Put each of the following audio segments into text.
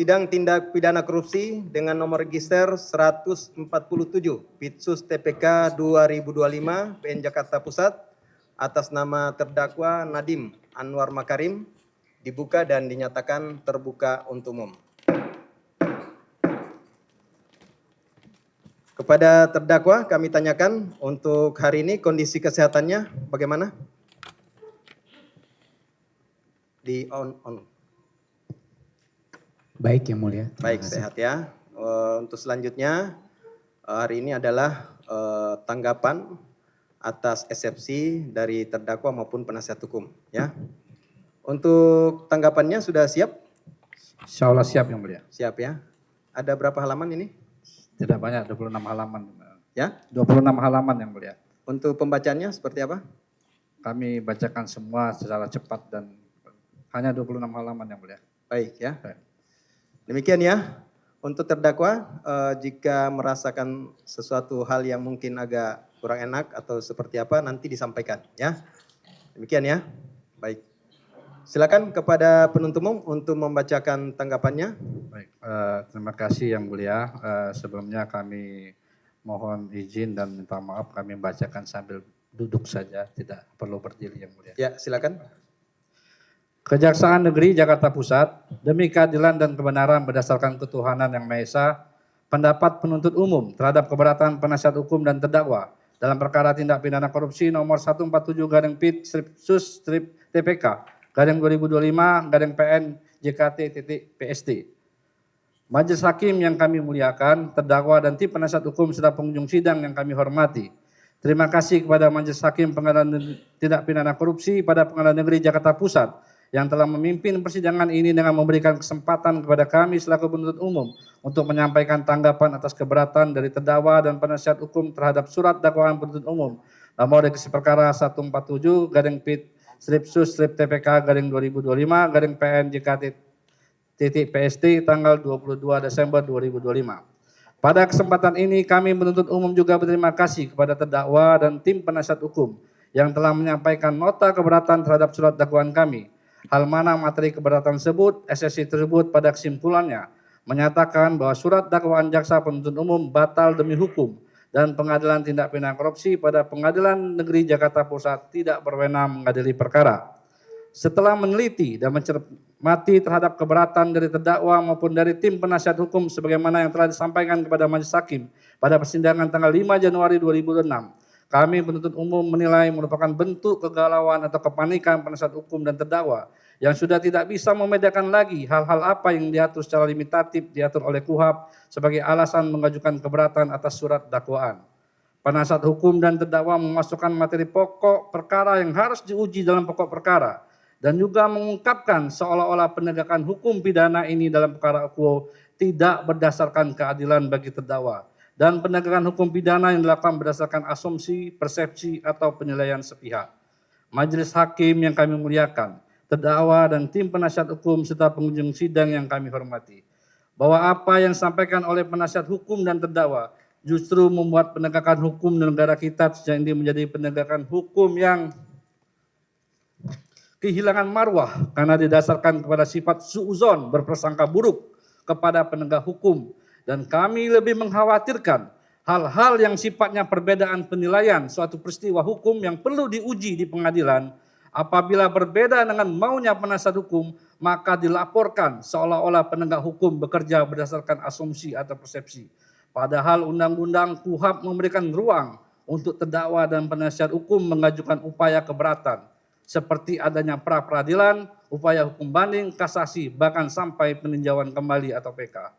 Sidang tindak pidana korupsi dengan nomor register 147 Pitsus TPK 2025 PN Jakarta Pusat atas nama terdakwa Nadiem Anwar Makarim dibuka dan dinyatakan terbuka untuk umum. Kepada terdakwa kami tanyakan untuk hari ini kondisi kesehatannya bagaimana? Di on. Baik yang mulia. Baik, sehat ya. Untuk selanjutnya hari ini adalah tanggapan atas eksepsi dari terdakwa maupun penasihat hukum ya. Untuk tanggapannya sudah siap? Insya Allah siap yang mulia. Siap ya. Ada berapa halaman ini? Tidak banyak, 26 halaman. Ya? 26 halaman yang mulia. Untuk pembacanya seperti apa? Kami bacakan semua secara cepat dan hanya 26 halaman yang mulia. Baik ya. Baik. Demikian ya. Untuk terdakwa jika merasakan sesuatu hal yang mungkin agak kurang enak atau seperti apa nanti disampaikan ya. Demikian ya. Baik. Silakan kepada penuntut umum untuk membacakan tanggapannya. Baik, terima kasih yang mulia. Sebelumnya kami mohon izin dan minta maaf kami membacakan sambil duduk saja, tidak perlu berdiri yang mulia. Ya, silakan. Kejaksaan Negeri Jakarta Pusat, demi keadilan dan kebenaran berdasarkan ketuhanan yang Maha Esa, pendapat penuntut umum terhadap keberatan penasihat hukum dan terdakwa dalam perkara tindak pidana korupsi nomor 147-PIT-TPK-2025-PN JKT.PST. Majelis Hakim yang kami muliakan, terdakwa dan tim penasihat hukum serta pengunjung sidang yang kami hormati. Terima kasih kepada Majelis Hakim Pengadilan Tindak Pidana Korupsi pada Pengadilan Negeri Jakarta Pusat yang telah memimpin persidangan ini dengan memberikan kesempatan kepada kami selaku penuntut umum untuk menyampaikan tanggapan atas keberatan dari terdakwa dan penasihat hukum terhadap surat dakwaan penuntut umum nomor registrasi perkara 147-PIT-TPK-2025-PN JKT.PST tanggal 22 Desember 2025. Pada kesempatan ini kami penuntut umum juga berterima kasih kepada terdakwa dan tim penasihat hukum yang telah menyampaikan nota keberatan terhadap surat dakwaan kami. Hal mana materi keberatan tersebut, eksepsi tersebut pada kesimpulannya menyatakan bahwa surat dakwaan jaksa penuntut umum batal demi hukum dan Pengadilan Tindak Pidana Korupsi pada Pengadilan Negeri Jakarta Pusat tidak berwenang mengadili perkara. Setelah meneliti dan mencermati terhadap keberatan dari terdakwa maupun dari tim penasihat hukum sebagaimana yang telah disampaikan kepada Majelis Hakim pada persidangan tanggal 5 Januari 2006, kami penuntut umum menilai merupakan bentuk kegalauan atau kepanikan penasihat hukum dan terdakwa yang sudah tidak bisa membedakan lagi hal-hal apa yang diatur secara limitatif diatur oleh KUHP sebagai alasan mengajukan keberatan atas surat dakwaan. Penasihat hukum dan terdakwa memasukkan materi pokok perkara yang harus diuji dalam pokok perkara dan juga mengungkapkan seolah-olah penegakan hukum pidana ini dalam perkara akuo tidak berdasarkan keadilan bagi terdakwa dan penegakan hukum pidana yang dilakukan berdasarkan asumsi, persepsi, atau penilaian sepihak. Majelis Hakim yang kami muliakan, terdakwa dan tim penasihat hukum serta pengunjung sidang yang kami hormati, bahwa apa yang disampaikan oleh penasihat hukum dan terdakwa justru membuat penegakan hukum di negara kita sejak ini menjadi penegakan hukum yang kehilangan marwah karena didasarkan kepada sifat suudzon berprasangka buruk kepada penegak hukum. Dan kami lebih mengkhawatirkan hal-hal yang sifatnya perbedaan penilaian suatu peristiwa hukum yang perlu diuji di pengadilan. Apabila berbeda dengan maunya penasihat hukum, maka dilaporkan seolah-olah penegak hukum bekerja berdasarkan asumsi atau persepsi. Padahal undang-undang KUHP memberikan ruang untuk terdakwa dan penasihat hukum mengajukan upaya keberatan, seperti adanya pra-peradilan, upaya hukum banding, kasasi, bahkan sampai peninjauan kembali atau PK.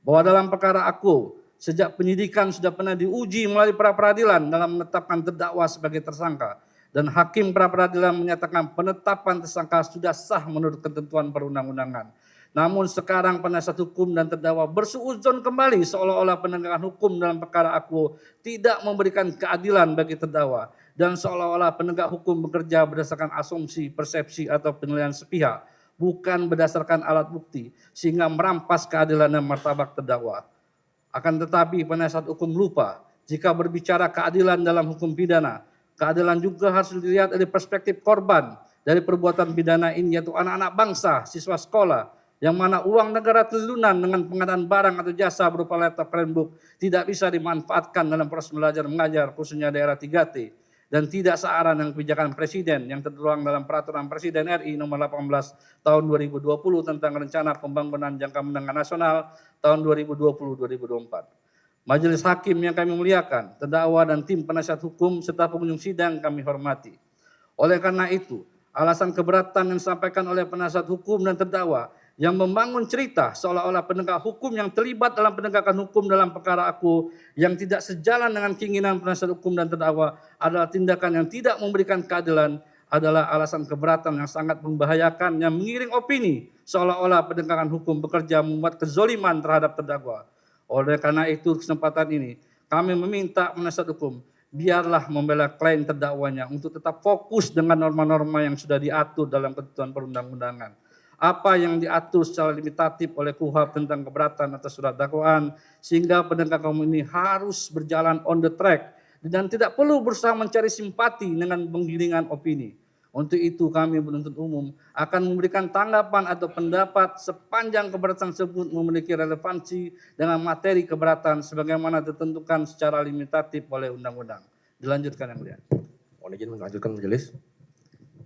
Bahwa dalam perkara aku, sejak penyidikan sudah pernah diuji melalui pra-peradilan dalam menetapkan terdakwa sebagai tersangka. Dan hakim pra-peradilan menyatakan penetapan tersangka sudah sah menurut ketentuan perundang-undangan. Namun sekarang penasihat hukum dan terdakwa bersuudzon kembali seolah-olah penegakan hukum dalam perkara aku tidak memberikan keadilan bagi terdakwa. Dan seolah-olah penegak hukum bekerja berdasarkan asumsi, persepsi, atau penilaian sepihak. Bukan berdasarkan alat bukti, sehingga merampas keadilan dan martabat terdakwa. Akan tetapi penasihat hukum lupa, jika berbicara keadilan dalam hukum pidana, keadilan juga harus dilihat dari perspektif korban dari perbuatan pidana ini, yaitu anak-anak bangsa, siswa sekolah, yang mana uang negara triliunan dengan pengadaan barang atau jasa berupa laptop Chromebook tidak bisa dimanfaatkan dalam proses belajar mengajar khususnya daerah 3T dan tidak searah dengan kebijakan Presiden yang tertuang dalam Peraturan Presiden RI nomor 18 tahun 2020 tentang Rencana Pembangunan Jangka Menengah Nasional tahun 2020-2024. Majelis Hakim yang kami muliakan, terdakwa dan tim penasihat hukum serta pengunjung sidang kami hormati. Oleh karena itu, alasan keberatan yang disampaikan oleh penasihat hukum dan terdakwa yang membangun cerita seolah-olah penegak hukum yang terlibat dalam penegakan hukum dalam perkara aku yang tidak sejalan dengan keinginan penasihat hukum dan terdakwa adalah tindakan yang tidak memberikan keadilan adalah alasan keberatan yang sangat membahayakan yang mengiring opini seolah-olah penegakan hukum bekerja membuat kezoliman terhadap terdakwa. Oleh karena itu kesempatan ini kami meminta penasihat hukum biarlah membela klien terdakwanya untuk tetap fokus dengan norma-norma yang sudah diatur dalam ketentuan perundang-undangan. Apa yang diatur secara limitatif oleh KUHP tentang keberatan atas surat dakwaan sehingga penegakan hukum ini harus berjalan on the track dan tidak perlu berusaha mencari simpati dengan penggiringan opini. Untuk itu kami penuntut umum akan memberikan tanggapan atau pendapat sepanjang keberatan tersebut memiliki relevansi dengan materi keberatan sebagaimana ditentukan secara limitatif oleh undang-undang. Dilanjutkan yang mulia. Mohon izin melanjutkan majelis.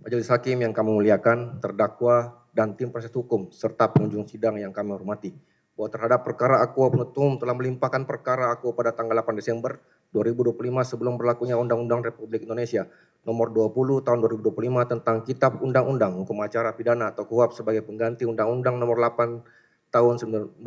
Majelis Hakim yang kami muliakan, terdakwa dan tim penasihat hukum serta pengunjung sidang yang kami hormati, bahwa terhadap perkara Aqua penuntut umum telah melimpahkan perkara Aqua pada tanggal 8 Desember 2025 sebelum berlakunya Undang-Undang Republik Indonesia Nomor 20 Tahun 2025 tentang Kitab Undang-Undang Hukum Acara Pidana atau KUHP sebagai pengganti Undang-Undang Nomor 8 Tahun 1981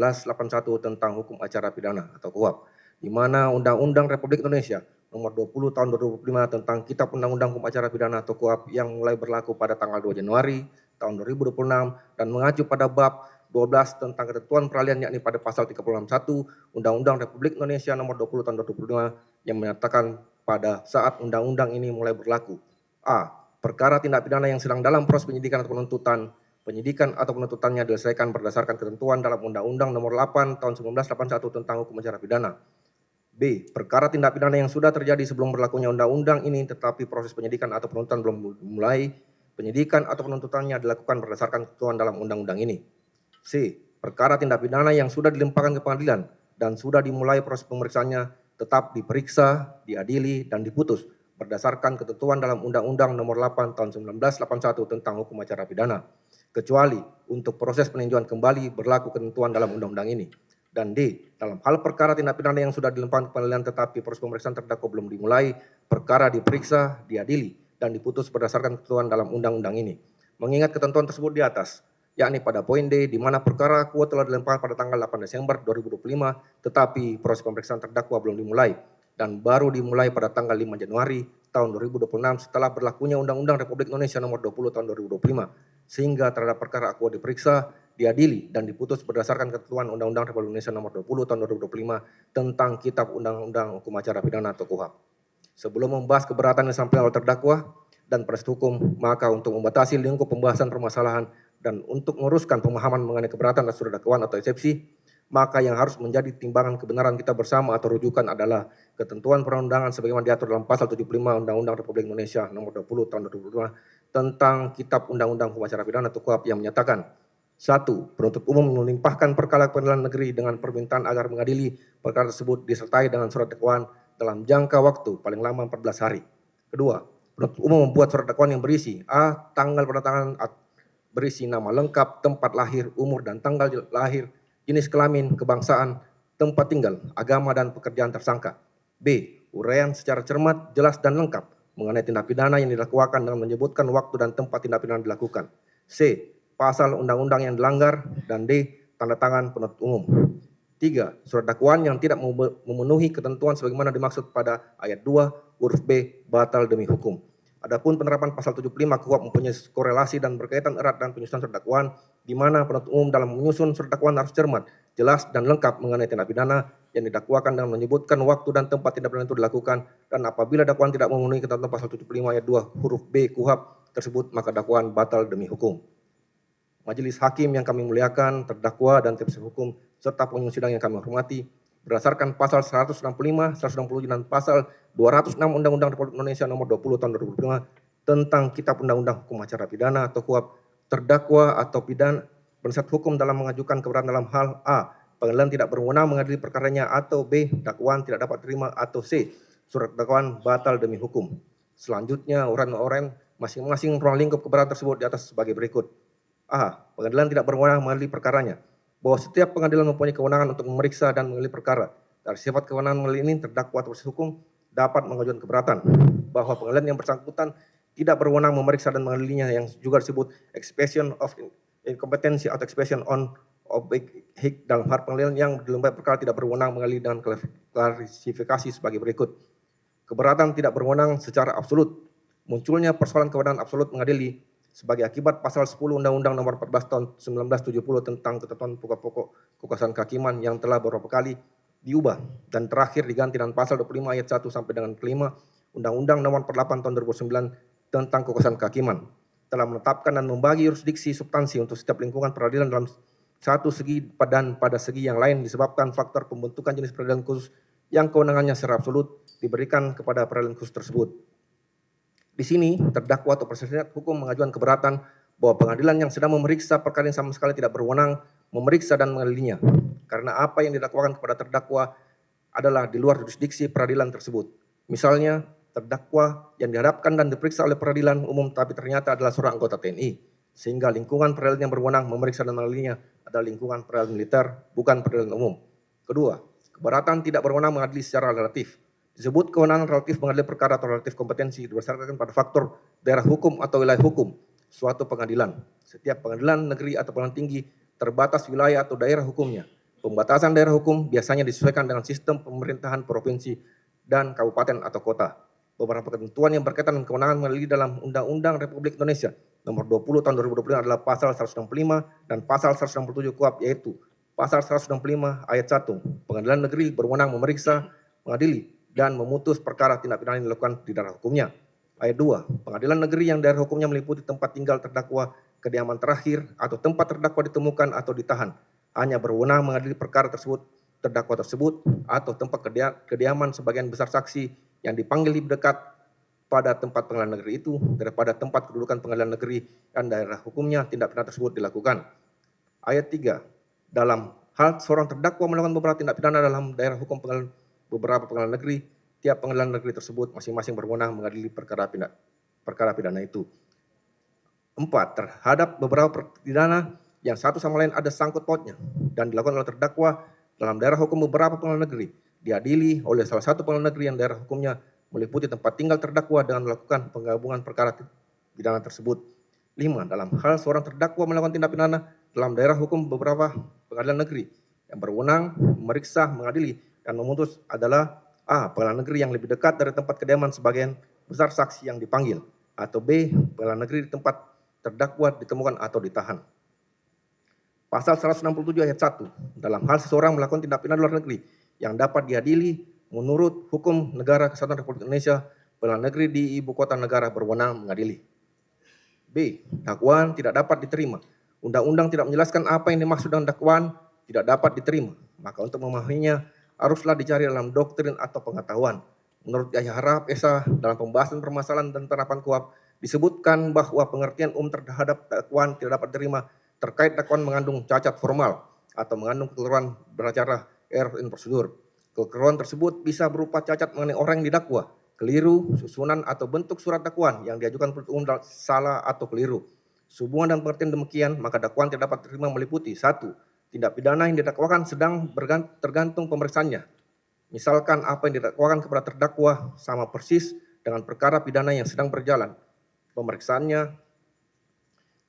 tentang Hukum Acara Pidana atau KUHP, di mana Undang-Undang Republik Indonesia Nomor 20 Tahun 2025 tentang Kitab Undang-Undang Hukum Acara Pidana atau KUHP yang mulai berlaku pada tanggal 2 Januari tahun 2026 dan mengacu pada bab 12 tentang ketentuan peralihan yakni pada pasal 361 Undang-Undang Republik Indonesia Nomor 20 Tahun 2025 yang menyatakan pada saat undang-undang ini mulai berlaku. A. Perkara tindak pidana yang sedang dalam proses penyidikan atau penuntutannya diselesaikan berdasarkan ketentuan dalam Undang-Undang Nomor 8 Tahun 1981 tentang Hukum Acara Pidana. B. Perkara tindak pidana yang sudah terjadi sebelum berlakunya undang-undang ini tetapi proses penyidikan atau penuntutan belum dimulai, penyidikan atau penuntutannya dilakukan berdasarkan ketentuan dalam undang-undang ini. C. Perkara tindak pidana yang sudah dilimpahkan ke pengadilan dan sudah dimulai proses pemeriksaannya tetap diperiksa, diadili, dan diputus berdasarkan ketentuan dalam Undang-Undang Nomor 8 Tahun 1981 tentang Hukum Acara Pidana, kecuali untuk proses peninjauan kembali berlaku ketentuan dalam undang-undang ini. Dan D. Dalam hal perkara tindak pidana yang sudah dilimpahkan ke pengadilan tetapi proses pemeriksaan terdakwa belum dimulai, perkara diperiksa, diadili, dan diputus berdasarkan ketentuan dalam undang-undang ini. Mengingat ketentuan tersebut di atas, yakni pada poin D, di mana perkara Aqua telah dilempar pada tanggal 8 Desember 2025, tetapi proses pemeriksaan terdakwa belum dimulai, dan baru dimulai pada tanggal 5 Januari tahun 2026 setelah berlakunya Undang-Undang Republik Indonesia Nomor 20 Tahun 2025, sehingga terhadap perkara Aqua diperiksa, diadili, dan diputus berdasarkan ketentuan Undang-Undang Republik Indonesia Nomor 20 Tahun 2025 tentang Kitab Undang-Undang Hukum Acara Pidana atau KUHP. Sebelum membahas keberatan yang disampaikan oleh terdakwa dan penasihat hukum, maka untuk membatasi lingkup pembahasan permasalahan dan untuk menguruskan pemahaman mengenai keberatan atas surat dakwaan atau eksepsi, maka yang harus menjadi timbangan kebenaran kita bersama atau rujukan adalah ketentuan perundangan sebagaimana diatur dalam pasal 75 Undang-Undang Republik Indonesia Nomor 20 Tahun 2025 tentang Kitab Undang-Undang Hukum Acara Pidana atau KUHP yang menyatakan 1. Penuntut umum melimpahkan perkara ke pengadilan negeri dengan permintaan agar mengadili perkara tersebut disertai dengan surat dakwaan dalam jangka waktu paling lama 14 hari. Kedua, penuntut umum membuat surat dakwaan yang berisi A. Tanggal pendatangan berisi nama lengkap, tempat lahir, umur dan tanggal lahir, jenis kelamin, kebangsaan, tempat tinggal, agama dan pekerjaan tersangka. B. Uraian secara cermat, jelas dan lengkap mengenai tindak pidana yang dilakukan dengan menyebutkan waktu dan tempat tindak pidana dilakukan. C. Pasal undang-undang yang dilanggar dan D. Tanda tangan penuntut umum. 3. Surat dakwaan yang tidak memenuhi ketentuan sebagaimana dimaksud pada ayat 2 huruf B batal demi hukum. Adapun penerapan pasal 75 KUHP mempunyai korelasi dan berkaitan erat dengan penyusunan surat dakwaan, di mana penuntut umum dalam menyusun surat dakwaan harus cermat, jelas dan lengkap mengenai tindak pidana yang didakwakan dengan menyebutkan waktu dan tempat tindak pidana itu dilakukan, dan apabila dakwaan tidak memenuhi ketentuan pasal 75 ayat 2 huruf B KUHP tersebut, maka dakwaan batal demi hukum. Majelis Hakim yang kami muliakan, terdakwa dan tim hukum serta pengunjung sidang yang kami hormati, berdasarkan pasal 165, 160 dan pasal 206 Undang-Undang Republik Indonesia Nomor 20 Tahun 2025 tentang Kitab Undang-Undang Hukum Acara Pidana atau KUHP, terdakwa atau pidana penasihat hukum dalam mengajukan keberatan dalam hal A. Pengadilan tidak berwenang mengadili perkaranya, atau B. Dakwaan tidak dapat terima, atau C. Surat dakwaan batal demi hukum. Selanjutnya uraian masing-masing ruang lingkup keberatan tersebut di atas sebagai berikut. A. Pengadilan tidak berwenang mengadili perkaranya. Bahwa setiap pengadilan mempunyai kewenangan untuk memeriksa dan mengadili perkara. Dari sifat kewenangan mengadili ini, terdakwa atau proses hukum dapat mengajukan keberatan. Bahwa pengadilan yang bersangkutan tidak berwenang memeriksa dan mengadilinya, yang juga disebut expression of incompetency atau expression on object dalam hal pengadilan yang di lembaga perkara tidak berwenang mengadili dengan klarifikasi sebagai berikut. Keberatan tidak berwenang secara absolut. Munculnya persoalan kewenangan absolut mengadili sebagai akibat pasal 10 Undang-Undang Nomor 14 Tahun 1970 tentang ketentuan pokok-pokok kekuasaan kehakiman yang telah beberapa kali diubah dan terakhir diganti dengan pasal 25 ayat 1 sampai dengan kelima Undang-Undang Nomor 48 Tahun 2009 tentang kekuasaan kehakiman, telah menetapkan dan membagi jurisdiksi substansi untuk setiap lingkungan peradilan dalam satu segi dan pada segi yang lain disebabkan faktor pembentukan jenis peradilan khusus yang kewenangannya secara absolut diberikan kepada peradilan khusus tersebut. Di sini terdakwa atau penasihat hukum mengajukan keberatan bahwa pengadilan yang sedang memeriksa perkara yang sama sekali tidak berwenang memeriksa dan mengadilinya, karena apa yang didakwakan kepada terdakwa adalah di luar jurisdiksi peradilan tersebut. Misalnya, terdakwa yang dihadapkan dan diperiksa oleh peradilan umum tapi ternyata adalah seorang anggota TNI, sehingga lingkungan peradilan yang berwenang memeriksa dan mengadilinya adalah lingkungan peradilan militer, bukan peradilan umum. Kedua, keberatan tidak berwenang mengadili secara relatif. Disebut kewenangan relatif mengadili perkara atau relatif kompetensi berdasarkan pada faktor daerah hukum atau wilayah hukum suatu pengadilan. Setiap pengadilan negeri atau pengadilan tinggi terbatas wilayah atau daerah hukumnya. Pembatasan daerah hukum biasanya disesuaikan dengan sistem pemerintahan provinsi dan kabupaten atau kota. Beberapa ketentuan yang berkaitan dengan kewenangan mengadili dalam Undang-Undang Republik Indonesia Nomor 20 Tahun 2025 adalah pasal 165 dan pasal 167 KUHP, yaitu pasal 165 ayat 1. Pengadilan negeri berwenang memeriksa, mengadili dan memutus perkara tindak pidana yang dilakukan di daerah hukumnya. Ayat 2. Pengadilan negeri yang daerah hukumnya meliputi tempat tinggal terdakwa, kediaman terakhir, atau tempat terdakwa ditemukan atau ditahan, hanya berwenang mengadili perkara tersebut, terdakwa tersebut, atau tempat kediaman sebagian besar saksi yang dipanggil lebih dekat pada tempat pengadilan negeri itu daripada tempat kedudukan pengadilan negeri dan daerah hukumnya tindak pidana tersebut dilakukan. Ayat 3. Dalam hal seorang terdakwa melakukan beberapa tindak pidana dalam daerah hukum beberapa pengadilan negeri, tiap pengadilan negeri tersebut masing-masing berwenang mengadili perkara pidana itu. 4. Terhadap beberapa pidana yang satu sama lain ada sangkut pautnya dan dilakukan oleh terdakwa dalam daerah hukum beberapa pengadilan negeri, diadili oleh salah satu pengadilan negeri yang daerah hukumnya meliputi tempat tinggal terdakwa dengan melakukan penggabungan perkara pidana tersebut. 5. Dalam hal seorang terdakwa melakukan tindak pidana dalam daerah hukum beberapa pengadilan negeri yang berwenang memeriksa, mengadili, dan memutus adalah A. Pengadilan negeri yang lebih dekat dari tempat kediaman sebagian besar saksi yang dipanggil, atau B. Pengadilan negeri di tempat terdakwa ditemukan atau ditahan. Pasal 167 ayat 1. Dalam hal seseorang melakukan tindak pidana luar negeri yang dapat diadili menurut hukum negara Kesatuan Republik Indonesia, pengadilan negeri di ibu kota negara berwenang mengadili. B. Dakwaan tidak dapat diterima. Undang-undang tidak menjelaskan apa yang dimaksud dengan dakwaan tidak dapat diterima. Maka untuk memahaminya haruslah dicari dalam doktrin atau pengetahuan. Menurut Yahya Harahap Esa, dalam pembahasan permasalahan dan penerapan KUHP, disebutkan bahwa pengertian umum terhadap dakwaan tidak dapat diterima terkait dakwaan mengandung cacat formal atau mengandung kekeliruan beracara error in prosedur. Kekeliruan tersebut bisa berupa cacat mengenai orang yang didakwa, keliru, susunan atau bentuk surat dakwaan yang diajukan penuntut umum salah atau keliru. Sehubungan dengan pengertian demikian, maka dakwaan tidak dapat diterima meliputi 1. Tindak pidana yang didakwakan sedang tergantung pemeriksaannya. Misalkan apa yang didakwakan kepada terdakwa sama persis dengan perkara pidana yang sedang berjalan. Pemeriksaannya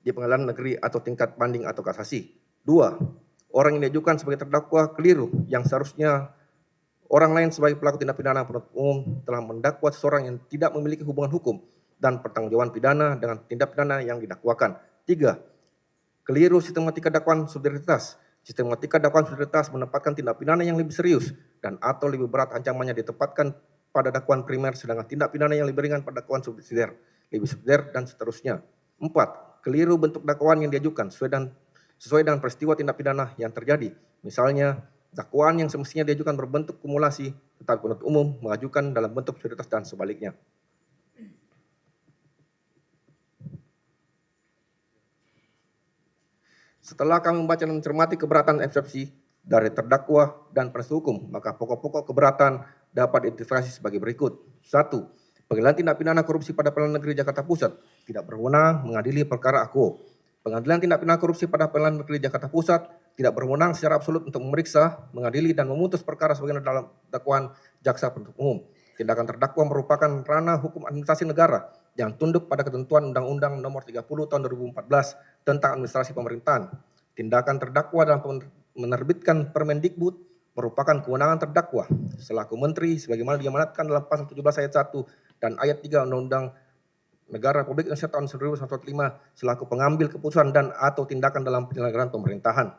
di pengadilan negeri atau tingkat banding atau kasasi. 2. Orang yang diajukan sebagai terdakwa keliru yang seharusnya orang lain sebagai pelaku tindak pidana penuntut umum telah mendakwa seseorang yang tidak memiliki hubungan hukum dan pertanggungjawaban pidana dengan tindak pidana yang didakwakan. 3. Keliru sistematika dakwaan subsidiaritas. Sistematika dakwaan subsidiaritas menempatkan tindak pidana yang lebih serius dan atau lebih berat ancamannya ditempatkan pada dakwaan primer, sedangkan tindak pidana yang lebih ringan pada dakwaan subsidiar, lebih subsidiar dan seterusnya. 4. Keliru bentuk dakwaan yang diajukan sesuai dengan peristiwa tindak pidana yang terjadi. Misalnya, dakwaan yang semestinya diajukan berbentuk kumulasi, tetapi penuntut umum mengajukan dalam bentuk subsidiaritas dan sebaliknya. Setelah kami membaca dan mencermati keberatan eksepsi dari terdakwa dan penasihat hukum, maka pokok-pokok keberatan dapat diidentifikasi sebagai berikut. 1. Pengadilan Tindak Pidana Korupsi pada Pengadilan Negeri Jakarta Pusat tidak berwenang mengadili perkara akuo. Pengadilan Tindak Pidana Korupsi pada Pengadilan Negeri Jakarta Pusat tidak berwenang secara absolut untuk memeriksa, mengadili, dan memutus perkara sebagaimana dalam dakwaan jaksa penuntut umum. Tindakan terdakwa merupakan ranah hukum administrasi negara yang tunduk pada ketentuan Undang-Undang Nomor 30 Tahun 2014 tentang administrasi pemerintahan. Tindakan terdakwa dalam menerbitkan Permendikbud merupakan kewenangan terdakwa selaku menteri sebagaimana diamanatkan dalam pasal 17 ayat 1 dan ayat 3 Undang-Undang Negara Republik Indonesia tahun 1945 selaku pengambil keputusan dan atau tindakan dalam penyelenggaraan pemerintahan.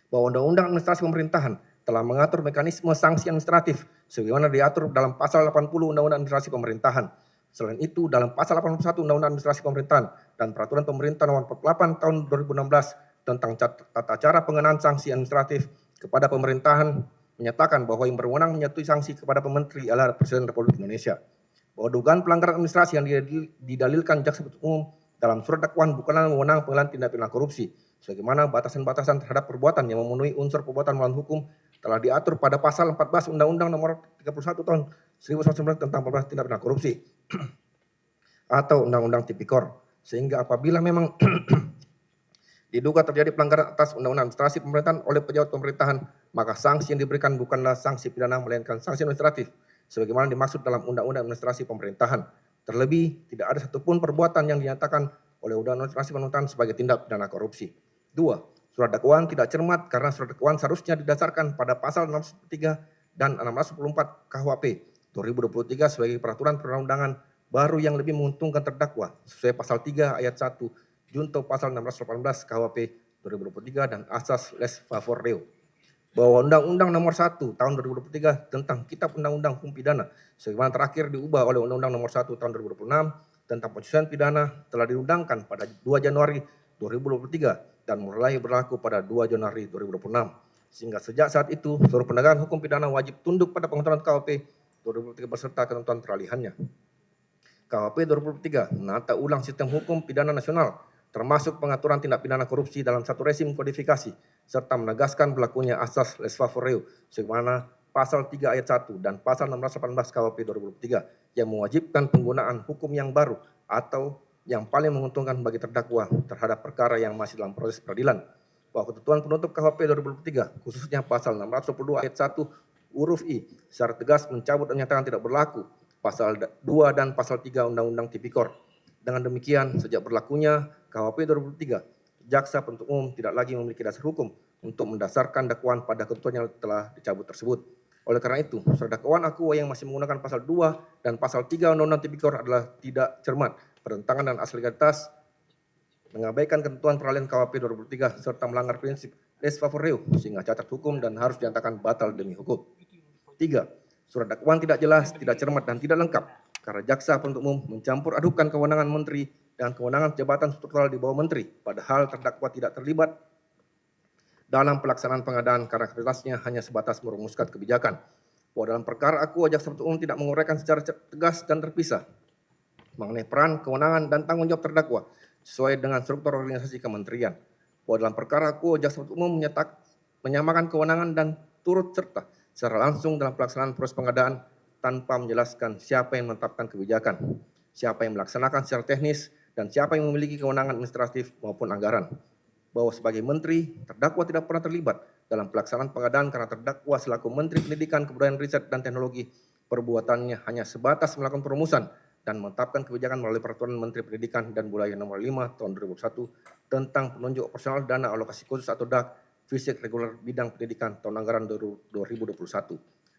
Bahwa Undang-Undang Administrasi Pemerintahan telah mengatur mekanisme sanksi administratif sebagaimana diatur dalam pasal 80 Undang-Undang Administrasi Pemerintahan. Selain itu, dalam pasal 81 Undang-Undang Administrasi Pemerintahan dan Peraturan Pemerintah Nomor 48 Tahun 2016 tentang tata cara pengenaan sanksi administratif kepada pemerintahan menyatakan bahwa yang berwenang menyetujui sanksi kepada Menteri adalah Presiden Republik Indonesia. Bahwa dugaan pelanggaran administrasi yang didalilkan jaksa penuntut umum dalam surat dakwaan bukanlah wewenang Pengadilan Tindak Pidana Korupsi, sebagaimana batasan-batasan terhadap perbuatan yang memenuhi unsur perbuatan melawan hukum telah diatur pada pasal 14 Undang-Undang Nomor 31 Tahun 1999 tentang pemberantasan tindak pidana korupsi atau Undang-Undang Tipikor, sehingga apabila memang diduga terjadi pelanggaran atas Undang-Undang Administrasi Pemerintahan oleh pejabat pemerintahan, maka sanksi yang diberikan bukanlah sanksi pidana melainkan sanksi administratif sebagaimana dimaksud dalam Undang-Undang Administrasi Pemerintahan. Terlebih, tidak ada satupun perbuatan yang dinyatakan oleh Undang-Undang Administrasi Pemerintahan sebagai tindak pidana korupsi. 2. Surat dakwaan tidak cermat karena surat dakwaan seharusnya didasarkan pada pasal 603 dan 614 KUHP 2023 sebagai peraturan perundang-undangan baru yang lebih menguntungkan terdakwa sesuai pasal 3 ayat 1 junto pasal 618 KUHP 2023 dan asas les favor reo. Bahwa Undang-Undang Nomor 1 Tahun 2023 tentang Kitab Undang-Undang Hukum Pidana sebagaimana terakhir diubah oleh Undang-Undang Nomor 1 Tahun 2026 tentang pencucian pidana telah diundangkan pada 2 Januari 2023 dan mulai berlaku pada 2 Januari 2026. Sehingga sejak saat itu seluruh penegakan hukum pidana wajib tunduk pada pengaturan KUHP 2023 beserta ketentuan peralihannya. KUHP 2023 menata ulang sistem hukum pidana nasional termasuk pengaturan tindak pidana korupsi dalam satu rezim kodifikasi serta menegaskan berlakunya asas les favor reo sebagaimana pasal 3 ayat 1 dan pasal 618 KUHP 2023 yang mewajibkan penggunaan hukum yang baru atau yang paling menguntungkan bagi terdakwa terhadap perkara yang masih dalam proses peradilan. Bahwa ketentuan penutup KUHP 2023 khususnya pasal 622 ayat 1 huruf I secara tegas mencabut dan menyatakan tidak berlaku pasal 2 dan pasal 3 Undang-Undang Tipikor. Dengan demikian, sejak berlakunya KUHP 2023, jaksa penuntut umum tidak lagi memiliki dasar hukum untuk mendasarkan dakwaan pada ketentuan yang telah dicabut tersebut. Oleh karena itu, surat dakwaan akuo yang masih menggunakan pasal 2 dan pasal 3 Undang-Undang Tipikor adalah tidak cermat, bertentangan dengan asas legalitas, mengabaikan ketentuan peralihan KUHP 2023 serta melanggar prinsip les favor reo sehingga cacat hukum dan harus dinyatakan batal demi hukum. 3. Surat dakwaan tidak jelas, tidak cermat dan tidak lengkap karena jaksa penuntut umum mencampur adukan kewenangan menteri dan kewenangan jabatan struktural di bawah menteri, padahal terdakwa tidak terlibat dalam pelaksanaan pengadaan karena kapasitasnya hanya sebatas merumuskan kebijakan. Bahwa dalam perkara akuo jaksa penuntut umum tidak menguraikan secara tegas dan terpisah mengenai peran, kewenangan dan tanggung jawab terdakwa sesuai dengan struktur organisasi kementerian. Bahwa dalam perkara akuo jaksa penuntut umum menyamakan kewenangan dan turut serta secara langsung dalam pelaksanaan proses pengadaan tanpa menjelaskan siapa yang menetapkan kebijakan, siapa yang melaksanakan secara teknis, dan siapa yang memiliki kewenangan administratif maupun anggaran. Bahwa sebagai menteri, terdakwa tidak pernah terlibat dalam pelaksanaan pengadaan karena terdakwa selaku Menteri Pendidikan, Kebudayaan, Riset, dan Teknologi, perbuatannya hanya sebatas melakukan perumusan dan menetapkan kebijakan melalui Peraturan Menteri Pendidikan dan Budaya Nomor 5 Tahun 2001 tentang penunjuk operasional dana alokasi khusus atau DAK fisik reguler bidang pendidikan tahun anggaran 2021.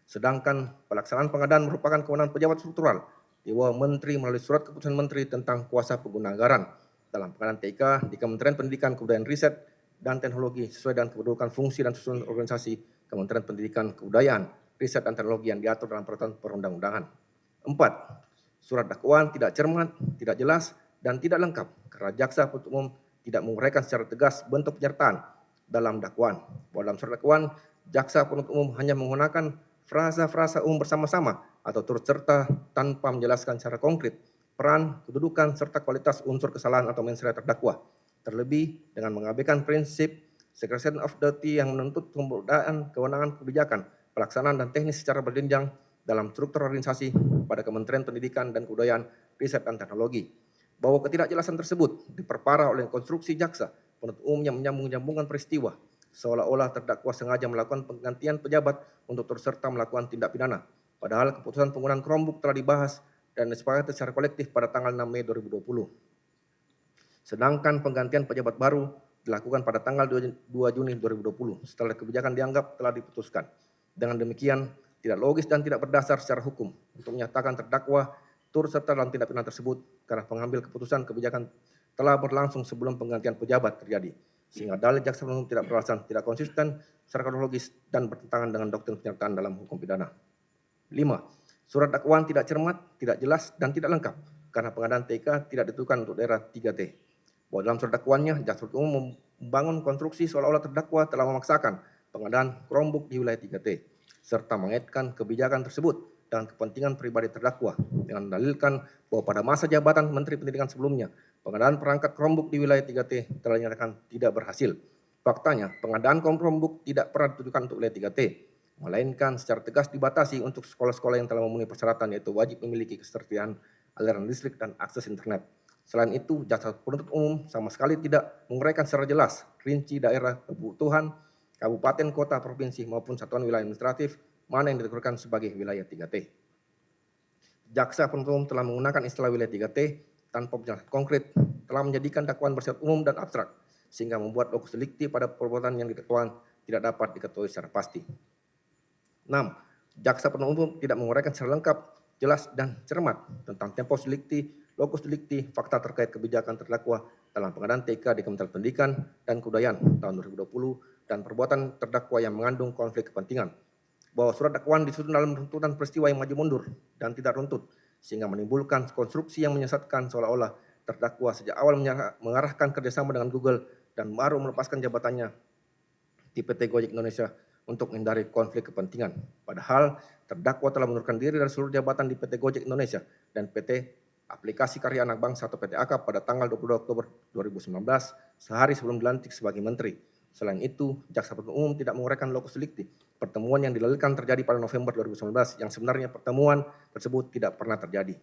Sedangkan pelaksanaan pengadaan merupakan kewenangan pejabat struktural di bawah menteri melalui surat keputusan menteri tentang kuasa pengguna anggaran dalam pengadaan TIK di Kementerian Pendidikan, Kebudayaan, Riset, dan Teknologi sesuai dengan kedudukan fungsi dan susunan organisasi Kementerian Pendidikan, Kebudayaan, Riset, dan Teknologi yang diatur dalam peraturan perundang-undangan. 4. Surat dakwaan tidak cermat, tidak jelas, dan tidak lengkap karena jaksa penuntut umum tidak menguraikan secara tegas bentuk penyertaan dalam dakwaan. Dalam surat dakwaan, jaksa penuntut umum hanya menggunakan frasa-frasa umum bersama-sama atau turut serta tanpa menjelaskan secara konkret peran, kedudukan, serta kualitas unsur kesalahan atau mensrea terdakwa. terlebih dengan mengabaikan prinsip separation of duty yang menuntut pemberdayaan kewenangan kebijakan, pelaksanaan dan teknis secara berjenjang dalam struktur organisasi pada Kementerian Pendidikan dan Kebudayaan, Riset dan Teknologi. Bahwa ketidakjelasan tersebut diperparah oleh konstruksi jaksa penuntut umum yang menyambung-nyambungkan peristiwa, seolah-olah terdakwa sengaja melakukan penggantian pejabat untuk turut serta melakukan tindak pidana. Padahal keputusan penggunaan Chromebook telah dibahas dan disepakati secara kolektif pada tanggal 6 Mei 2020. Sedangkan penggantian pejabat baru dilakukan pada tanggal 2 Juni 2020 setelah kebijakan dianggap telah diputuskan. Dengan demikian, tidak logis dan tidak berdasar secara hukum untuk menyatakan terdakwa turut serta dalam tindak pidana tersebut karena pengambil keputusan kebijakan telah berlangsung sebelum penggantian pejabat terjadi, sehingga dalil jaksa penuntut tidak beralasan, tidak konsisten secara kronologis dan bertentangan dengan doktrin penyertaan dalam hukum pidana. 5. Surat dakwaan tidak cermat, tidak jelas, dan tidak lengkap karena pengadaan TK tidak ditentukan untuk daerah 3T. Bahwa dalam surat dakwaannya, jaksa penuntut umum membangun konstruksi seolah-olah terdakwa telah memaksakan pengadaan Chromebook di wilayah 3T, serta mengaitkan kebijakan tersebut dengan kepentingan pribadi terdakwa dengan mendalilkan bahwa pada masa jabatan Menteri Pendidikan sebelumnya, pengadaan perangkat Chromebook di wilayah 3T telah dinyatakan tidak berhasil. Faktanya, pengadaan Chromebook tidak pernah ditujukan untuk wilayah 3T, melainkan secara tegas dibatasi untuk sekolah-sekolah yang telah memenuhi persyaratan, yaitu wajib memiliki ketersediaan aliran listrik dan akses internet. Selain itu, jaksa penuntut umum sama sekali tidak menguraikan secara jelas rinci daerah kebutuhan kabupaten, kota, provinsi maupun satuan wilayah administratif mana yang dikategorikan sebagai wilayah 3T. Jaksa penuntut umum telah menggunakan istilah wilayah 3T tanpa penjelasan konkret, telah menjadikan dakwaan bersifat umum dan abstrak, sehingga membuat lokus delikti pada perbuatan yang didakwakan tidak dapat diketahui secara pasti. 6. Jaksa penuntut umum tidak menguraikan secara lengkap, jelas, dan cermat tentang tempus delikti, lokus delikti, fakta terkait kebijakan terdakwa dalam pengadaan TK di Kementerian Pendidikan dan Kebudayaan tahun 2020 dan perbuatan terdakwa yang mengandung konflik kepentingan. Bahwa surat dakwaan disusun dalam runtutan peristiwa yang maju mundur dan tidak runtut, sehingga menimbulkan konstruksi yang menyesatkan seolah-olah terdakwa sejak awal mengarahkan kerjasama dengan Google dan baru melepaskan jabatannya di PT Gojek Indonesia untuk menghindari konflik kepentingan. Padahal terdakwa telah mengundurkan diri dari seluruh jabatan di PT Gojek Indonesia dan PT Aplikasi Karya Anak Bangsa atau PT AKAP pada tanggal 22 Oktober 2019, sehari sebelum dilantik sebagai menteri. Selain itu, jaksa penuntut umum tidak menguraikan lokus delikti. Pertemuan yang dilalirkan terjadi pada November 2019 yang sebenarnya pertemuan tersebut tidak pernah terjadi.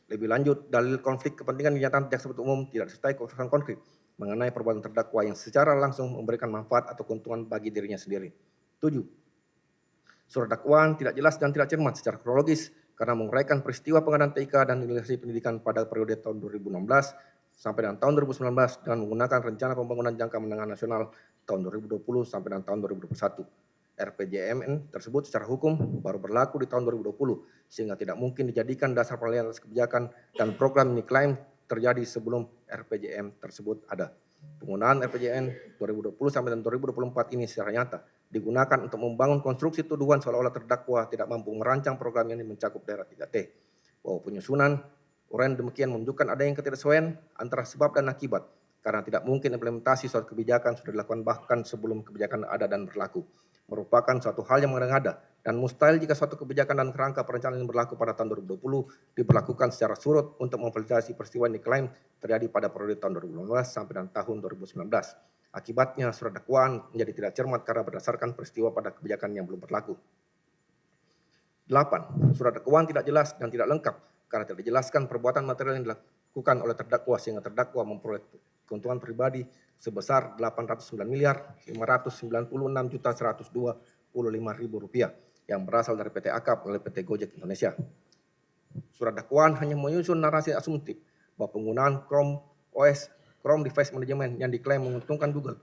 Lebih lanjut, dalil konflik kepentingan dinyatakan jaksa penuntut umum tidak disertai keputusan konkret mengenai perbuatan terdakwa yang secara langsung memberikan manfaat atau keuntungan bagi dirinya sendiri. 7. Surat dakwaan tidak jelas dan tidak cermat secara kronologis karena menguraikan peristiwa pengadaan TK dan realisasi pendidikan pada periode tahun 2016 sampai dengan tahun 2019 dengan menggunakan rencana pembangunan jangka menengah nasional tahun 2020 sampai dengan tahun 2021. RPJMN tersebut secara hukum baru berlaku di tahun 2020 sehingga tidak mungkin dijadikan dasar penilaian atas kebijakan dan program ini klaim terjadi sebelum RPJM tersebut ada. Penggunaan RPJN 2020 sampai dengan 2024 ini secara nyata digunakan untuk membangun konstruksi tuduhan seolah-olah terdakwa tidak mampu merancang program yang mencakup daerah 3T. Bahwa penyusunan uraian demikian menunjukkan adanya ketidaksesuaian antara sebab dan akibat karena tidak mungkin implementasi suatu kebijakan sudah dilakukan bahkan sebelum kebijakan ada dan berlaku. Merupakan suatu hal yang mengada-ngada dan mustahil jika suatu kebijakan dan kerangka perencanaan yang berlaku pada tahun 2020 diberlakukan secara surut untuk memvalidasi peristiwa yang diklaim terjadi pada periode tahun 2015 sampai dengan tahun 2019. Akibatnya surat dakwaan menjadi tidak cermat karena berdasarkan peristiwa pada kebijakan yang belum berlaku. 8. Surat dakwaan tidak jelas dan tidak lengkap karena tidak dijelaskan perbuatan material yang dilakukan oleh terdakwa sehingga terdakwa memperoleh keuntungan pribadi sebesar Rp809.126.125.000 yang berasal dari PT AKAP oleh PT Gojek Indonesia. Surat dakwaan hanya menyusun narasi asumtif bahwa penggunaan Chrome Device Management yang diklaim menguntungkan Google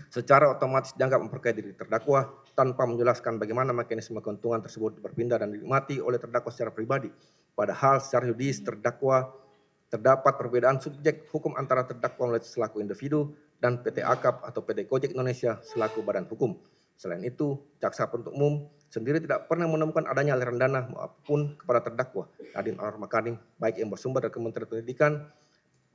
secara otomatis dianggap memperkaya diri terdakwa tanpa menjelaskan bagaimana mekanisme keuntungan tersebut berpindah dan dinikmati oleh terdakwa secara pribadi. Padahal secara yuridis terdapat perbedaan subjek hukum antara terdakwa selaku individu dan PT AKAP atau PT Gojek Indonesia selaku badan hukum. Selain itu, jaksa penuntut umum sendiri tidak pernah menemukan adanya aliran dana maupun kepada terdakwa Nadiem Al-Makarim baik yang bersumber dari Kementerian Pendidikan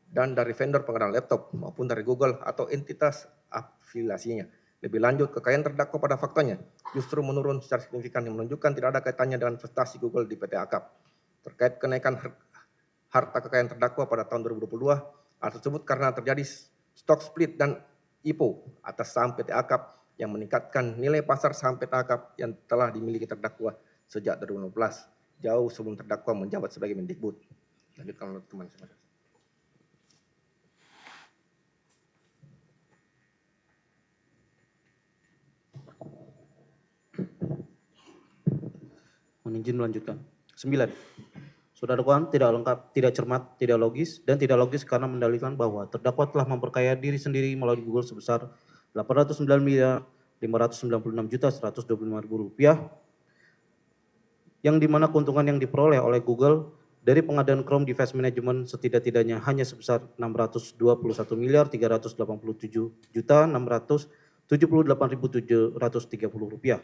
dan dari vendor pengadaan laptop maupun dari Google atau entitas afiliasinya. Lebih lanjut, kekayaan terdakwa pada faktanya justru menurun secara signifikan yang menunjukkan tidak ada kaitannya dengan investasi Google di PT AKAP. Terkait kenaikan harta kekayaan terdakwa pada tahun 2022, Hal tersebut karena terjadi stock split dan IPO atas saham PT Akap yang meningkatkan nilai pasar saham PT Akap yang telah dimiliki terdakwa sejak 2015, jauh sebelum terdakwa menjabat sebagai Mendikbud. Lanjutkan oleh teman saya. Mohon izin melanjutkan. 9. Saudara dakwaan tidak lengkap, tidak cermat, tidak logis, dan tidak logis karena mendalilkan bahwa terdakwa telah memperkaya diri sendiri melalui Google sebesar 809.596.125.000 rupiah, yang dimana keuntungan yang diperoleh oleh Google dari pengadaan Chrome Device Management setidak-tidaknya hanya sebesar 621.387.678.730 rupiah.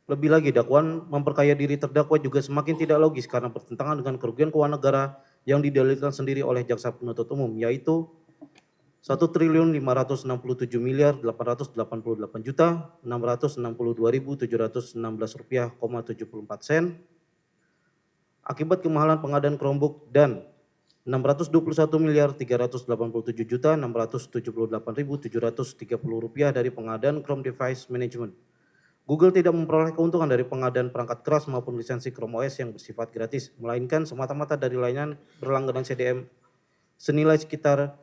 Lebih lagi, dakwaan memperkaya diri terdakwa juga semakin tidak logis karena bertentangan dengan kerugian keuangan negara yang didalilkan sendiri oleh jaksa penuntut umum, yaitu 1.588.888.662.716 rupiah, 74 sen akibat kemahalan pengadaan Chromebook dan 621.387.678.730 rupiah dari pengadaan Chrome Device Management. Google tidak memperoleh keuntungan dari pengadaan perangkat keras maupun lisensi Chrome OS yang bersifat gratis, melainkan semata-mata dari layanan berlangganan CDM senilai sekitar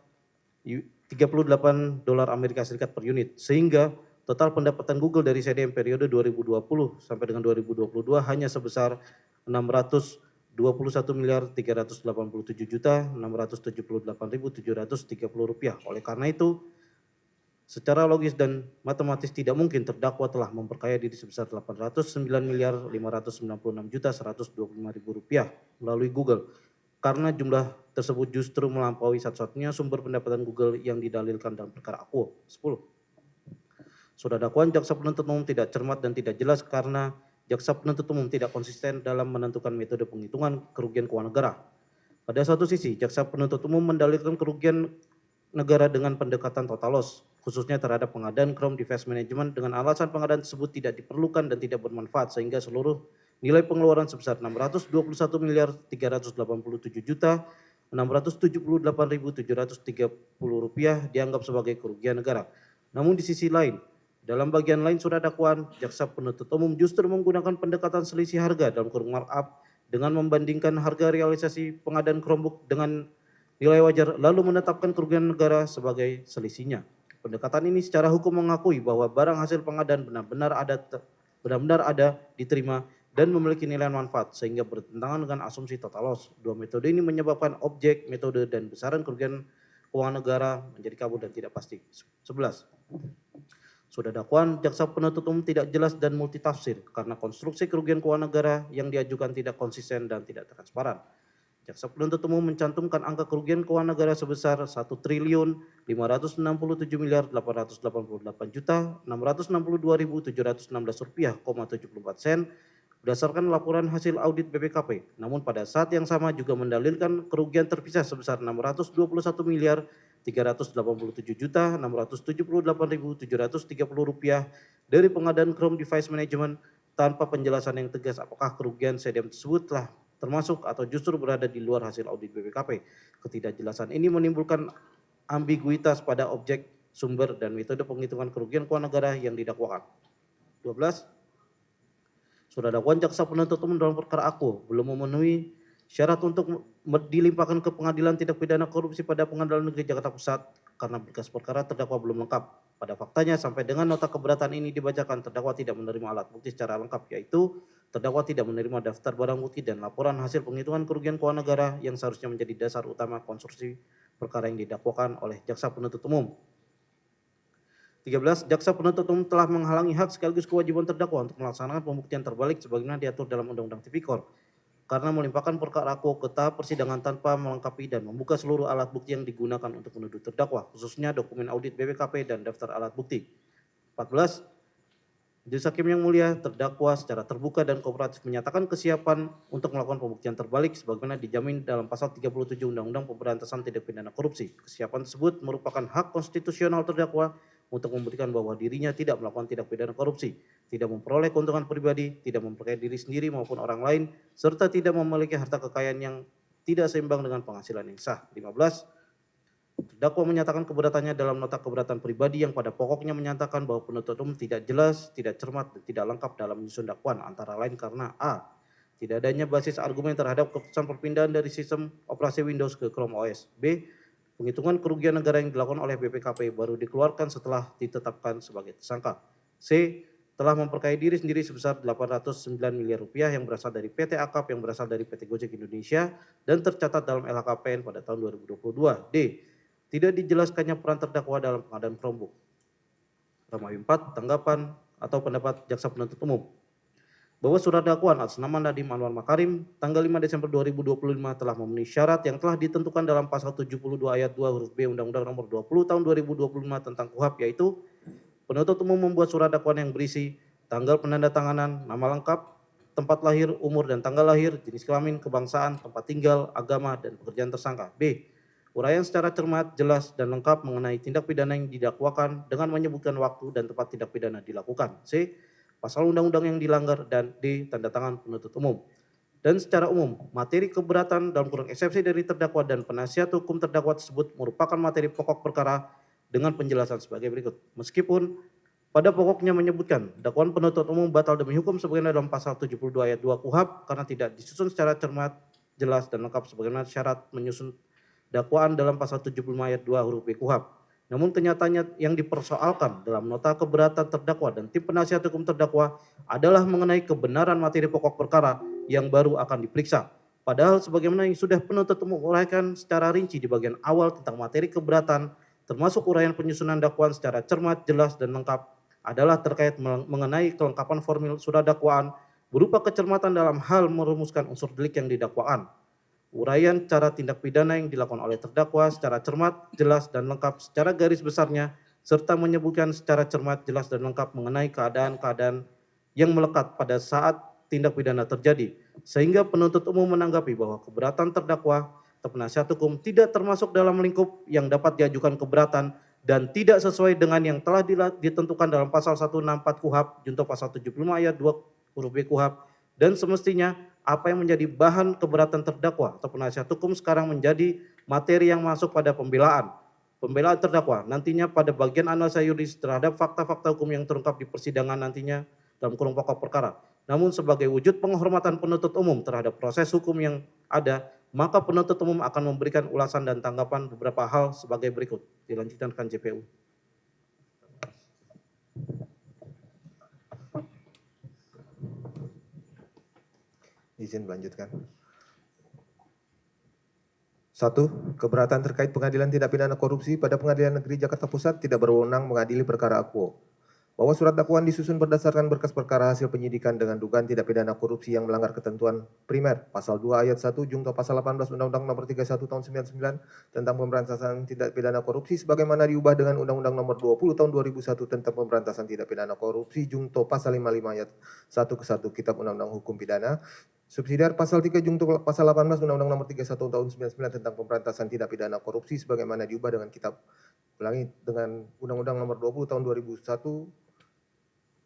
$38 Amerika Serikat per unit, sehingga total pendapatan Google dari CDM periode 2020 sampai dengan 2022 hanya sebesar 621.387.678.730 rupiah. Oleh karena itu, secara logis dan matematis tidak mungkin terdakwa telah memperkaya diri sebesar 809.596.125.000 rupiah melalui Google, karena jumlah tersebut justru melampaui satu-satunya sumber pendapatan Google yang didalilkan dalam perkara Akuo. 10. Saudara dakwaan jaksa penuntut umum tidak cermat dan tidak jelas karena jaksa penuntut umum tidak konsisten dalam menentukan metode penghitungan kerugian keuangan negara. Pada satu sisi, jaksa penuntut umum mendalilkan kerugian negara dengan pendekatan total loss, khususnya terhadap pengadaan Chrome Device Management dengan alasan pengadaan tersebut tidak diperlukan dan tidak bermanfaat, sehingga seluruh nilai pengeluaran sebesar 621.387.678.730 rupiah dianggap sebagai kerugian negara. Namun di sisi lain, dalam bagian lain surat dakwaan, jaksa penuntut umum justru menggunakan pendekatan selisih harga dalam kurung markup dengan membandingkan harga realisasi pengadaan Chromebook dengan nilai wajar, lalu menetapkan kerugian negara sebagai selisihnya. Pendekatan ini secara hukum mengakui bahwa barang hasil pengadaan benar-benar ada, diterima, dan memiliki nilai manfaat, sehingga bertentangan dengan asumsi total loss. Dua metode ini menyebabkan objek, metode, dan besaran kerugian keuangan negara menjadi kabur dan tidak pasti. 11. Sudah dakwaan, jaksa penuntut umum tidak jelas dan multitafsir karena konstruksi kerugian keuangan negara yang diajukan tidak konsisten dan tidak transparan. Jaksa penuntut umum mencantumkan angka kerugian keuangan negara sebesar 1.567.888.662.716 rupiah, 74 sen berdasarkan laporan hasil audit BPKP. Namun pada saat yang sama juga mendalilkan kerugian terpisah sebesar 621.387.678.730 rupiah dari pengadaan Chrome Device Management tanpa penjelasan yang tegas apakah kerugian CDM tersebut telah termasuk atau justru berada di luar hasil audit BPKP. Ketidakjelasan ini menimbulkan ambiguitas pada objek, sumber, dan metode penghitungan kerugian keuangan negara yang didakwakan. 12. Sudah dakwaan jaksa penuntut umum dalam perkara Akuo belum memenuhi syarat untuk dilimpahkan ke pengadilan tindak pidana korupsi pada Pengadilan Negeri Jakarta Pusat karena berkas perkara terdakwa belum lengkap. Pada faktanya sampai dengan nota keberatan ini dibacakan, terdakwa tidak menerima alat bukti secara lengkap, yaitu terdakwa tidak menerima daftar barang bukti dan laporan hasil penghitungan kerugian keuangan negara yang seharusnya menjadi dasar utama konstruksi perkara yang didakwakan oleh jaksa penuntut umum. 13. Jaksa penuntut umum telah menghalangi hak sekaligus kewajiban terdakwa untuk melaksanakan pembuktian terbalik sebagaimana diatur dalam Undang-Undang Tipikor karena melimpahkan perkara Akuo ke tahap persidangan tanpa melengkapi dan membuka seluruh alat bukti yang digunakan untuk menuduh terdakwa, khususnya dokumen audit BPKP dan daftar alat bukti. 14. Majelis Hakim yang mulia, terdakwa secara terbuka dan kooperatif menyatakan kesiapan untuk melakukan pembuktian terbalik sebagaimana dijamin dalam pasal 37 Undang-Undang Pemberantasan Tindak Pidana Korupsi. Kesiapan tersebut merupakan hak konstitusional terdakwa untuk membuktikan bahwa dirinya tidak melakukan tindak pidana korupsi, tidak memperoleh keuntungan pribadi, tidak memperkaya diri sendiri maupun orang lain, serta tidak memiliki harta kekayaan yang tidak seimbang dengan penghasilan yang sah. 15. Terdakwa menyatakan keberatannya dalam nota keberatan pribadi yang pada pokoknya menyatakan bahwa penuntut umum tidak jelas, tidak cermat, dan tidak lengkap dalam menyusun dakwaan, antara lain karena a. Tidak adanya basis argumen terhadap keputusan perpindahan dari sistem operasi Windows ke Chrome OS. B. Penghitungan kerugian negara yang dilakukan oleh BPKP baru dikeluarkan setelah ditetapkan sebagai tersangka. C. Telah memperkaya diri sendiri sebesar 809 miliar rupiah yang berasal dari PT Akap yang berasal dari PT Gojek Indonesia dan tercatat dalam LHKPN pada tahun 2022. D. Tidak dijelaskannya peran terdakwa dalam pengadaan Chromebook. Ramawi 4. Tanggapan atau pendapat jaksa penuntut umum. Bahwa surat dakwaan atas nama Nadiem Anwar Makarim tanggal 5 Desember 2025 telah memenuhi syarat yang telah ditentukan dalam pasal 72 ayat 2 huruf B Undang-Undang Nomor 20 Tahun 2025 tentang KUHP, yaitu penuntut umum membuat surat dakwaan yang berisi tanggal penandatanganan, nama lengkap, tempat lahir, umur dan tanggal lahir, jenis kelamin, kebangsaan, tempat tinggal, agama, dan pekerjaan tersangka. B. Uraian secara cermat, jelas, dan lengkap mengenai tindak pidana yang didakwakan dengan menyebutkan waktu dan tempat tindak pidana dilakukan. C. Pasal undang-undang yang dilanggar, dan D. Tanda tangan penuntut umum. Dan secara umum, materi keberatan dalam kurung eksepsi dari terdakwa dan penasihat hukum terdakwa tersebut merupakan materi pokok perkara dengan penjelasan sebagai berikut. Meskipun pada pokoknya menyebutkan dakwaan penuntut umum batal demi hukum sebagaimana dalam pasal 72 ayat 2 KUHP karena tidak disusun secara cermat, jelas, dan lengkap sebagaimana syarat menyusun dakwaan dalam pasal 75 ayat 2 huruf B KUHP. Namun kenyataannya yang dipersoalkan dalam nota keberatan terdakwa dan tim penasihat hukum terdakwa adalah mengenai kebenaran materi pokok perkara yang baru akan diperiksa. Padahal sebagaimana yang sudah penuntut umum uraikan secara rinci di bagian awal tentang materi keberatan, termasuk uraian penyusunan dakwaan secara cermat, jelas, dan lengkap adalah terkait mengenai kelengkapan formil surat dakwaan berupa kecermatan dalam hal merumuskan unsur delik yang didakwaan. Uraian cara tindak pidana yang dilakukan oleh terdakwa secara cermat, jelas, dan lengkap secara garis besarnya, serta menyebutkan secara cermat, jelas, dan lengkap mengenai keadaan-keadaan yang melekat pada saat tindak pidana terjadi, sehingga penuntut umum menanggapi bahwa keberatan terdakwa atau penasihat hukum tidak termasuk dalam lingkup yang dapat diajukan keberatan dan tidak sesuai dengan yang telah ditentukan dalam pasal 164 KUHP junto pasal 75 ayat 2 huruf B KUHP, dan semestinya apa yang menjadi bahan keberatan terdakwa atau penasihat hukum sekarang menjadi materi yang masuk pada pembelaan terdakwa nantinya pada bagian analisa yuridis terhadap fakta-fakta hukum yang terungkap di persidangan nantinya dalam kurung pokok perkara. Namun sebagai wujud penghormatan penuntut umum terhadap proses hukum yang ada, maka penuntut umum akan memberikan ulasan dan tanggapan beberapa hal sebagai berikut. Dilanjutkan JPU. Izin melanjutkan. 1. Keberatan terkait pengadilan tindak pidana korupsi pada Pengadilan Negeri Jakarta Pusat tidak berwenang mengadili perkara akuo. Bahwa surat dakwaan disusun berdasarkan berkas perkara hasil penyidikan dengan dugaan tindak pidana korupsi yang melanggar ketentuan primer pasal 2 ayat 1 junto pasal 18 Undang-Undang Nomor 31 Tahun 99 tentang pemberantasan tindak pidana korupsi sebagaimana diubah dengan Undang-Undang Nomor 20 Tahun 2001 tentang pemberantasan tindak pidana korupsi junto pasal 55 ayat 1 ke 1 Kitab Undang-Undang Hukum Pidana. Subsidiar pasal 3 junto pasal 18 Undang-Undang Nomor 31 Tahun 99 tentang pemberantasan tindak pidana korupsi sebagaimana diubah dengan dengan Undang-Undang Nomor 20 Tahun 2001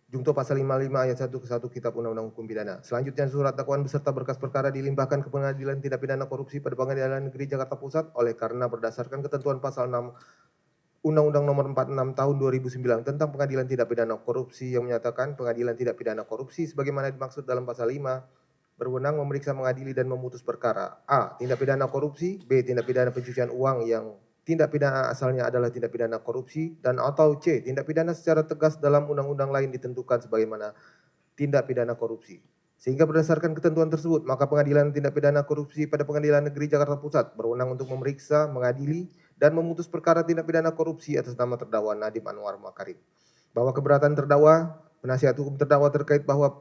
junto pasal 55 ayat 1 ke 1 Kitab Undang-Undang Hukum Pidana. Selanjutnya surat dakwaan beserta berkas perkara dilimpahkan ke Pengadilan Tindak Pidana Korupsi pada Pengadilan Negeri Jakarta Pusat oleh karena berdasarkan ketentuan pasal 6 Undang-Undang Nomor 46 Tahun 2009 tentang Pengadilan Tindak Pidana Korupsi yang menyatakan Pengadilan Tindak Pidana Korupsi sebagaimana dimaksud dalam pasal 5 berwenang memeriksa, mengadili, dan memutus perkara A. Tindak pidana korupsi, B. Tindak pidana pencucian uang yang tindak pidana asalnya adalah tindak pidana korupsi, dan atau C. Tindak pidana secara tegas dalam undang-undang lain ditentukan sebagaimana tindak pidana korupsi. Sehingga berdasarkan ketentuan tersebut, maka Pengadilan Tindak Pidana Korupsi pada Pengadilan Negeri Jakarta Pusat berwenang untuk memeriksa, mengadili, dan memutus perkara tindak pidana korupsi atas nama terdakwa Nadiem Anwar Makarim. Bahwa keberatan terdakwa, penasihat hukum terdakwa terkait bahwa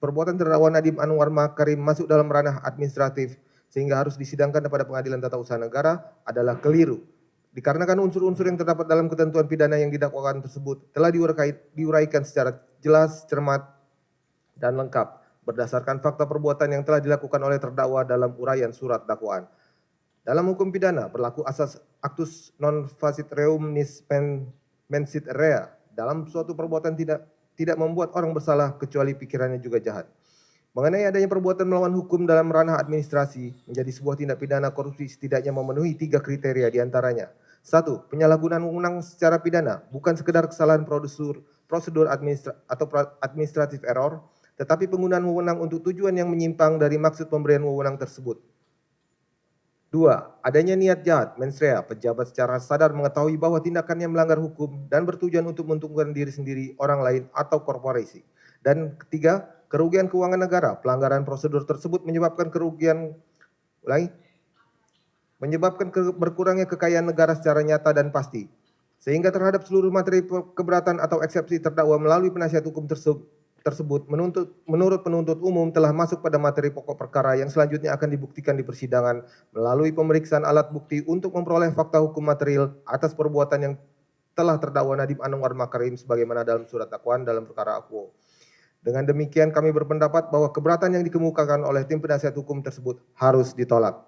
perbuatan terdakwa Nadiem Anwar Makarim masuk dalam ranah administratif sehingga harus disidangkan kepada Pengadilan Tata Usaha Negara adalah keliru. Dikarenakan unsur-unsur yang terdapat dalam ketentuan pidana yang didakwakan tersebut telah diuraikan secara jelas, cermat, dan lengkap berdasarkan fakta perbuatan yang telah dilakukan oleh terdakwa dalam uraian surat dakwaan. Dalam hukum pidana berlaku asas actus non facit reum nis mensit rea. Dalam suatu perbuatan tidak membuat orang bersalah kecuali pikirannya juga jahat. Mengenai adanya perbuatan melawan hukum dalam ranah administrasi menjadi sebuah tindak pidana korupsi setidaknya memenuhi 3 kriteria diantaranya. 1. Penyalahgunaan wewenang secara pidana, bukan sekedar kesalahan prosedur administratif error, tetapi penggunaan wewenang untuk tujuan yang menyimpang dari maksud pemberian wewenang tersebut. 2. Adanya niat jahat, mens rea, pejabat secara sadar mengetahui bahwa tindakannya melanggar hukum dan bertujuan untuk menguntungkan diri sendiri, orang lain, atau korporasi. Dan ketiga, kerugian keuangan negara. Pelanggaran prosedur tersebut menyebabkan berkurangnya kekayaan negara secara nyata dan pasti. Sehingga terhadap seluruh materi keberatan atau eksepsi terdakwa melalui penasihat hukum tersebut menurut penuntut umum telah masuk pada materi pokok perkara yang selanjutnya akan dibuktikan di persidangan melalui pemeriksaan alat bukti untuk memperoleh fakta hukum material atas perbuatan yang telah terdakwa Nadiem Anwar Makarim sebagaimana dalam surat dakwaan dalam perkara akuo. Dengan demikian kami berpendapat bahwa keberatan yang dikemukakan oleh tim penasihat hukum tersebut harus ditolak.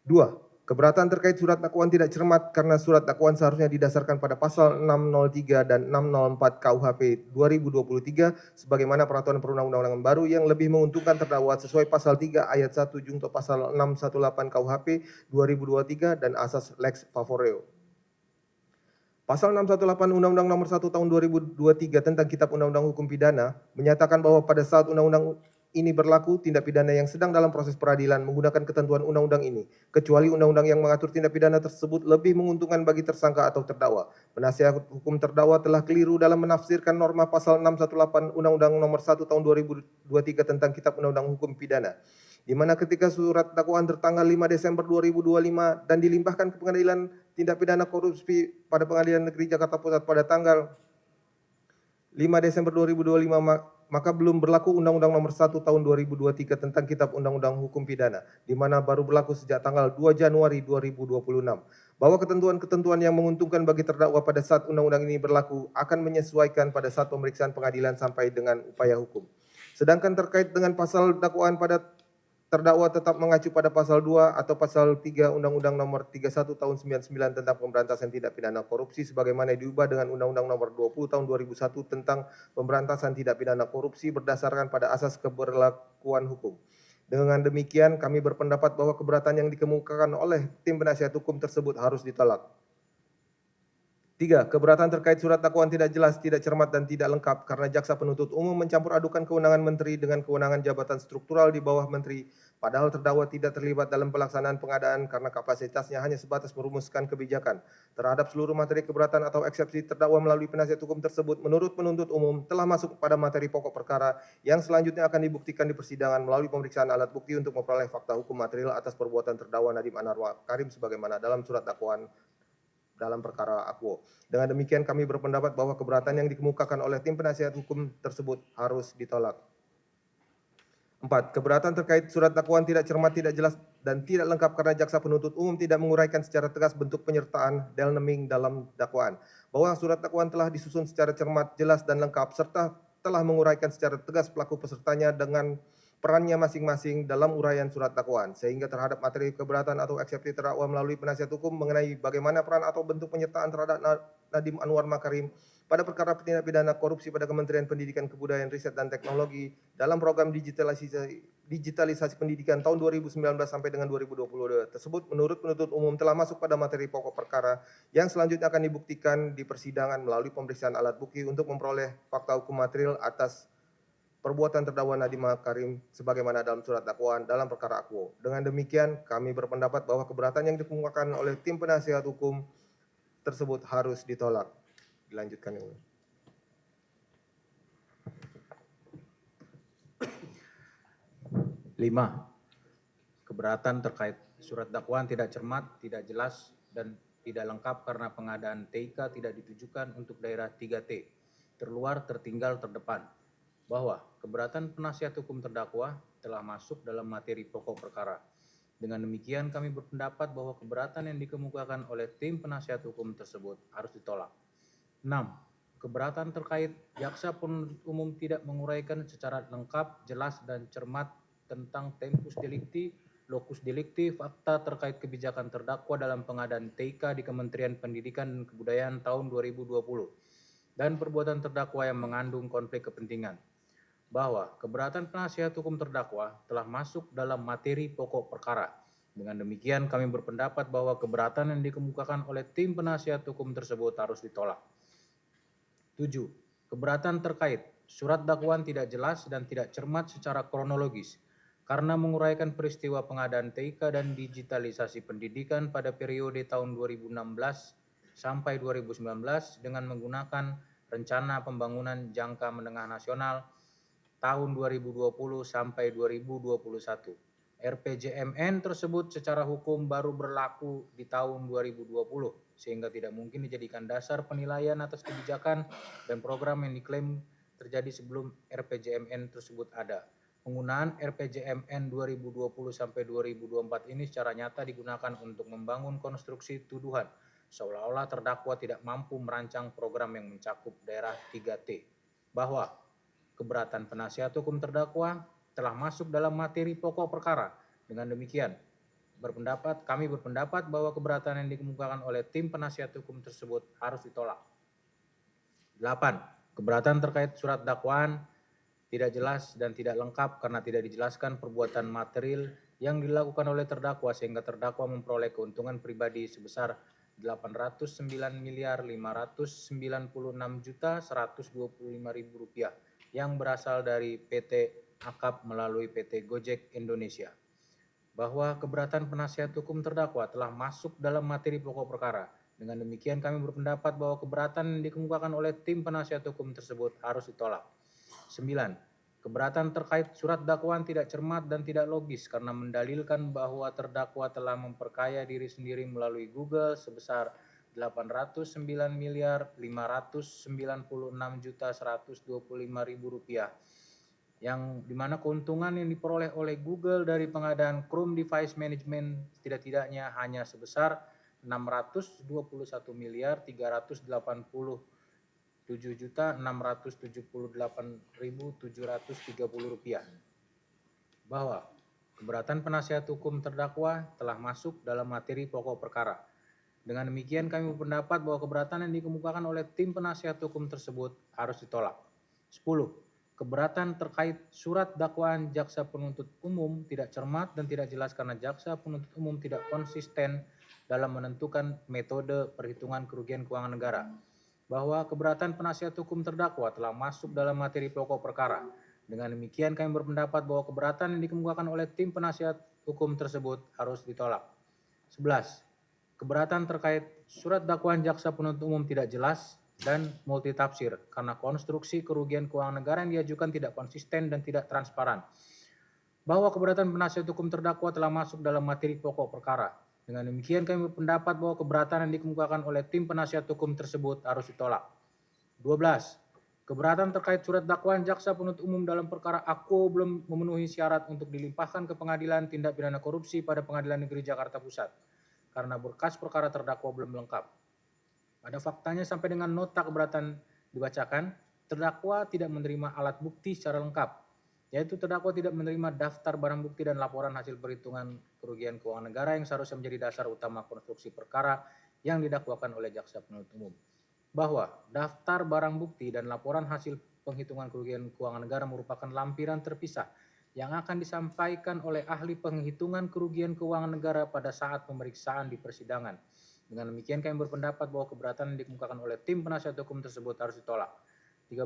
2. Keberatan terkait surat dakwaan tidak cermat karena surat dakwaan seharusnya didasarkan pada pasal 603 dan 604 KUHP 2023 sebagaimana peraturan perundang-undangan baru yang lebih menguntungkan terdakwa sesuai pasal 3 ayat 1 junto pasal 618 KUHP 2023 dan asas lex favoreo. Pasal 618 Undang-Undang Nomor 1 Tahun 2023 tentang Kitab Undang-Undang Hukum Pidana menyatakan bahwa pada saat undang-undang ini berlaku, tindak pidana yang sedang dalam proses peradilan menggunakan ketentuan undang-undang ini, kecuali undang-undang yang mengatur tindak pidana tersebut lebih menguntungkan bagi tersangka atau terdakwa. Penasihat hukum terdakwa telah keliru dalam menafsirkan norma pasal 618 Undang-Undang Nomor 1 Tahun 2023 tentang Kitab Undang-Undang Hukum Pidana, di mana ketika surat dakwaan tertanggal 5 Desember 2025 dan dilimpahkan ke Pengadilan Tindak Pidana Korupsi pada Pengadilan Negeri Jakarta Pusat pada tanggal 5 Desember 2025 maka belum berlaku Undang-Undang Nomor 1 Tahun 2023 tentang Kitab Undang-Undang Hukum Pidana, di mana baru berlaku sejak tanggal 2 Januari 2026. Bahwa ketentuan-ketentuan yang menguntungkan bagi terdakwa pada saat undang-undang ini berlaku akan menyesuaikan pada saat pemeriksaan pengadilan sampai dengan upaya hukum. Sedangkan terkait dengan pasal dakwaan pada terdakwa tetap mengacu pada pasal 2 atau pasal 3 Undang-Undang Nomor 31 Tahun 99 tentang Pemberantasan Tindak Pidana Korupsi sebagaimana diubah dengan Undang-Undang Nomor 20 Tahun 2001 tentang Pemberantasan Tindak Pidana Korupsi berdasarkan pada asas keberlakuan hukum. Dengan demikian kami berpendapat bahwa keberatan yang dikemukakan oleh tim penasihat hukum tersebut harus ditolak. 3. Keberatan terkait surat dakwaan tidak jelas, tidak cermat, dan tidak lengkap karena jaksa penuntut umum mencampur adukan kewenangan menteri dengan kewenangan jabatan struktural di bawah menteri, padahal terdakwa tidak terlibat dalam pelaksanaan pengadaan karena kapasitasnya hanya sebatas merumuskan kebijakan. Terhadap seluruh materi keberatan atau eksepsi terdakwa melalui penasihat hukum tersebut menurut penuntut umum telah masuk pada materi pokok perkara yang selanjutnya akan dibuktikan di persidangan melalui pemeriksaan alat bukti untuk memperoleh fakta hukum material atas perbuatan terdakwa Nadiem Anwar Makarim sebagaimana dalam surat dakwaan dalam perkara akuo. Dengan demikian kami berpendapat bahwa keberatan yang dikemukakan oleh tim penasihat hukum tersebut harus ditolak. 4. Keberatan terkait surat dakwaan tidak cermat, tidak jelas, dan tidak lengkap karena jaksa penuntut umum tidak menguraikan secara tegas bentuk penyertaan dalneming dalam dakwaan. Bahwa surat dakwaan telah disusun secara cermat, jelas, dan lengkap, serta telah menguraikan secara tegas pelaku pesertanya dengan perannya masing-masing dalam uraian surat dakwaan, sehingga terhadap materi keberatan atau eksepsi terdakwa melalui penasihat hukum mengenai bagaimana peran atau bentuk penyertaan terhadap Nadiem Anwar Makarim pada perkara tindak pidana korupsi pada Kementerian Pendidikan Kebudayaan Riset dan Teknologi dalam program digitalisasi pendidikan tahun 2019 sampai dengan 2022 tersebut menurut penuntut umum telah masuk pada materi pokok perkara yang selanjutnya akan dibuktikan di persidangan melalui pemeriksaan alat bukti untuk memperoleh fakta hukum material atas perbuatan terdakwa Nadiem Makarim sebagaimana dalam surat dakwaan dalam perkara akuo. Dengan demikian, kami berpendapat bahwa keberatan yang dikemukakan oleh tim penasihat hukum tersebut harus ditolak. Dilanjutkan, Yang Mulia. 5. Keberatan terkait surat dakwaan tidak cermat, tidak jelas, dan tidak lengkap karena pengadaan TIK tidak ditujukan untuk daerah 3T, terluar, tertinggal, terdepan. Bahwa keberatan penasihat hukum terdakwa telah masuk dalam materi pokok perkara. Dengan demikian kami berpendapat bahwa keberatan yang dikemukakan oleh tim penasihat hukum tersebut harus ditolak. 6. Keberatan terkait jaksa penuntut umum tidak menguraikan secara lengkap, jelas, dan cermat tentang tempus delicti, locus delicti, fakta terkait kebijakan terdakwa dalam pengadaan TIK di Kementerian Pendidikan dan Kebudayaan tahun 2020, dan perbuatan terdakwa yang mengandung konflik kepentingan. bahwa keberatan penasihat hukum terdakwa telah masuk dalam materi pokok perkara. Dengan demikian kami berpendapat bahwa keberatan yang dikemukakan oleh tim penasihat hukum tersebut harus ditolak. 7. Keberatan terkait surat dakwaan tidak jelas dan tidak cermat secara kronologis karena menguraikan peristiwa pengadaan TIK dan digitalisasi pendidikan pada periode tahun 2016 sampai 2019 dengan menggunakan rencana pembangunan jangka menengah nasional tahun 2020 sampai 2021. RPJMN tersebut secara hukum baru berlaku di tahun 2020 sehingga tidak mungkin dijadikan dasar penilaian atas kebijakan dan program yang diklaim terjadi sebelum RPJMN tersebut ada. Penggunaan RPJMN 2020 sampai 2024 ini secara nyata digunakan untuk membangun konstruksi tuduhan seolah-olah terdakwa tidak mampu merancang program yang mencakup daerah 3T. Bahwa keberatan penasihat hukum terdakwa telah masuk dalam materi pokok perkara. Dengan demikian, kami berpendapat bahwa keberatan yang dikemukakan oleh tim penasihat hukum tersebut harus ditolak. 8. Keberatan terkait surat dakwaan tidak jelas dan tidak lengkap karena tidak dijelaskan perbuatan material yang dilakukan oleh terdakwa sehingga terdakwa memperoleh keuntungan pribadi sebesar 809.596.125.000 rupiah yang berasal dari PT Akap melalui PT Gojek Indonesia. Bahwa keberatan penasihat hukum terdakwa telah masuk dalam materi pokok perkara. Dengan demikian kami berpendapat bahwa keberatan yang dikemukakan oleh tim penasihat hukum tersebut harus ditolak. 9. Keberatan terkait surat dakwaan tidak cermat dan tidak logis karena mendalilkan bahwa terdakwa telah memperkaya diri sendiri melalui Google sebesar 809.596.125.000 rupiah yang dimana keuntungan yang diperoleh oleh Google dari pengadaan Chrome Device Management tidak-tidaknya hanya sebesar 627.678.730 rupiah. Bahwa keberatan penasihat hukum terdakwa telah masuk dalam materi pokok perkara. Dengan demikian kami berpendapat bahwa keberatan yang dikemukakan oleh tim penasihat hukum tersebut harus ditolak. 10. Keberatan terkait surat dakwaan jaksa penuntut umum tidak cermat dan tidak jelas karena jaksa penuntut umum tidak konsisten dalam menentukan metode perhitungan kerugian keuangan negara. Bahwa keberatan penasihat hukum terdakwa telah masuk dalam materi pokok perkara. Dengan demikian kami berpendapat bahwa keberatan yang dikemukakan oleh tim penasihat hukum tersebut harus ditolak. 11. Keberatan terkait surat dakwaan jaksa penuntut umum tidak jelas dan multitafsir karena konstruksi kerugian keuangan negara yang diajukan tidak konsisten dan tidak transparan. Bahwa keberatan penasihat hukum terdakwa telah masuk dalam materi pokok perkara. Dengan demikian kami berpendapat bahwa keberatan yang dikemukakan oleh tim penasihat hukum tersebut harus ditolak. 12. Keberatan terkait surat dakwaan jaksa penuntut umum dalam perkara Ako belum memenuhi syarat untuk dilimpahkan ke pengadilan tindak pidana korupsi pada Pengadilan Negeri Jakarta Pusat karena berkas perkara terdakwa belum lengkap. Pada faktanya sampai dengan nota keberatan dibacakan, terdakwa tidak menerima alat bukti secara lengkap, yaitu terdakwa tidak menerima daftar barang bukti dan laporan hasil perhitungan kerugian keuangan negara yang seharusnya menjadi dasar utama konstruksi perkara yang didakwakan oleh jaksa penuntut umum. Bahwa daftar barang bukti dan laporan hasil penghitungan kerugian keuangan negara merupakan lampiran terpisah yang akan disampaikan oleh ahli penghitungan kerugian keuangan negara pada saat pemeriksaan di persidangan. Dengan demikian kami berpendapat bahwa keberatan yang dikemukakan oleh tim penasihat hukum tersebut harus ditolak. 13.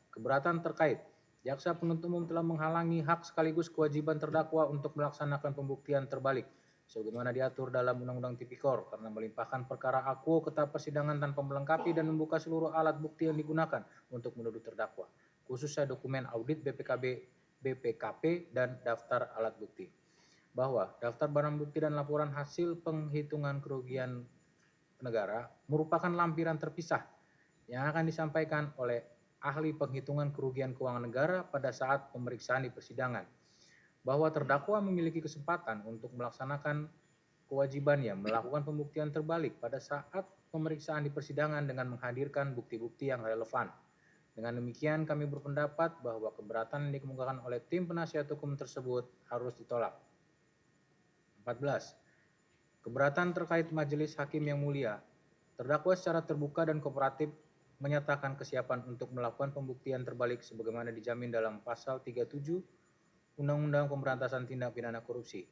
Keberatan terkait jaksa penuntut umum telah menghalangi hak sekaligus kewajiban terdakwa untuk melaksanakan pembuktian terbalik sebagaimana diatur dalam Undang-Undang Tipikor karena melimpahkan perkara Ako ke tahap persidangan tanpa melengkapi dan membuka seluruh alat bukti yang digunakan untuk menuduh terdakwa, khususnya dokumen audit BPKP dan daftar alat bukti. Bahwa daftar barang bukti dan laporan hasil penghitungan kerugian negara merupakan lampiran terpisah yang akan disampaikan oleh ahli penghitungan kerugian keuangan negara pada saat pemeriksaan di persidangan. Bahwa terdakwa memiliki kesempatan untuk melaksanakan kewajibannya melakukan pembuktian terbalik pada saat pemeriksaan di persidangan dengan menghadirkan bukti-bukti yang relevan. Dengan demikian kami berpendapat bahwa keberatan yang dikemukakan oleh tim penasihat hukum tersebut harus ditolak. 14. Keberatan terkait majelis hakim yang mulia. Terdakwa secara terbuka dan kooperatif menyatakan kesiapan untuk melakukan pembuktian terbalik sebagaimana dijamin dalam pasal 37 Undang-Undang Pemberantasan Tindak Pidana Korupsi.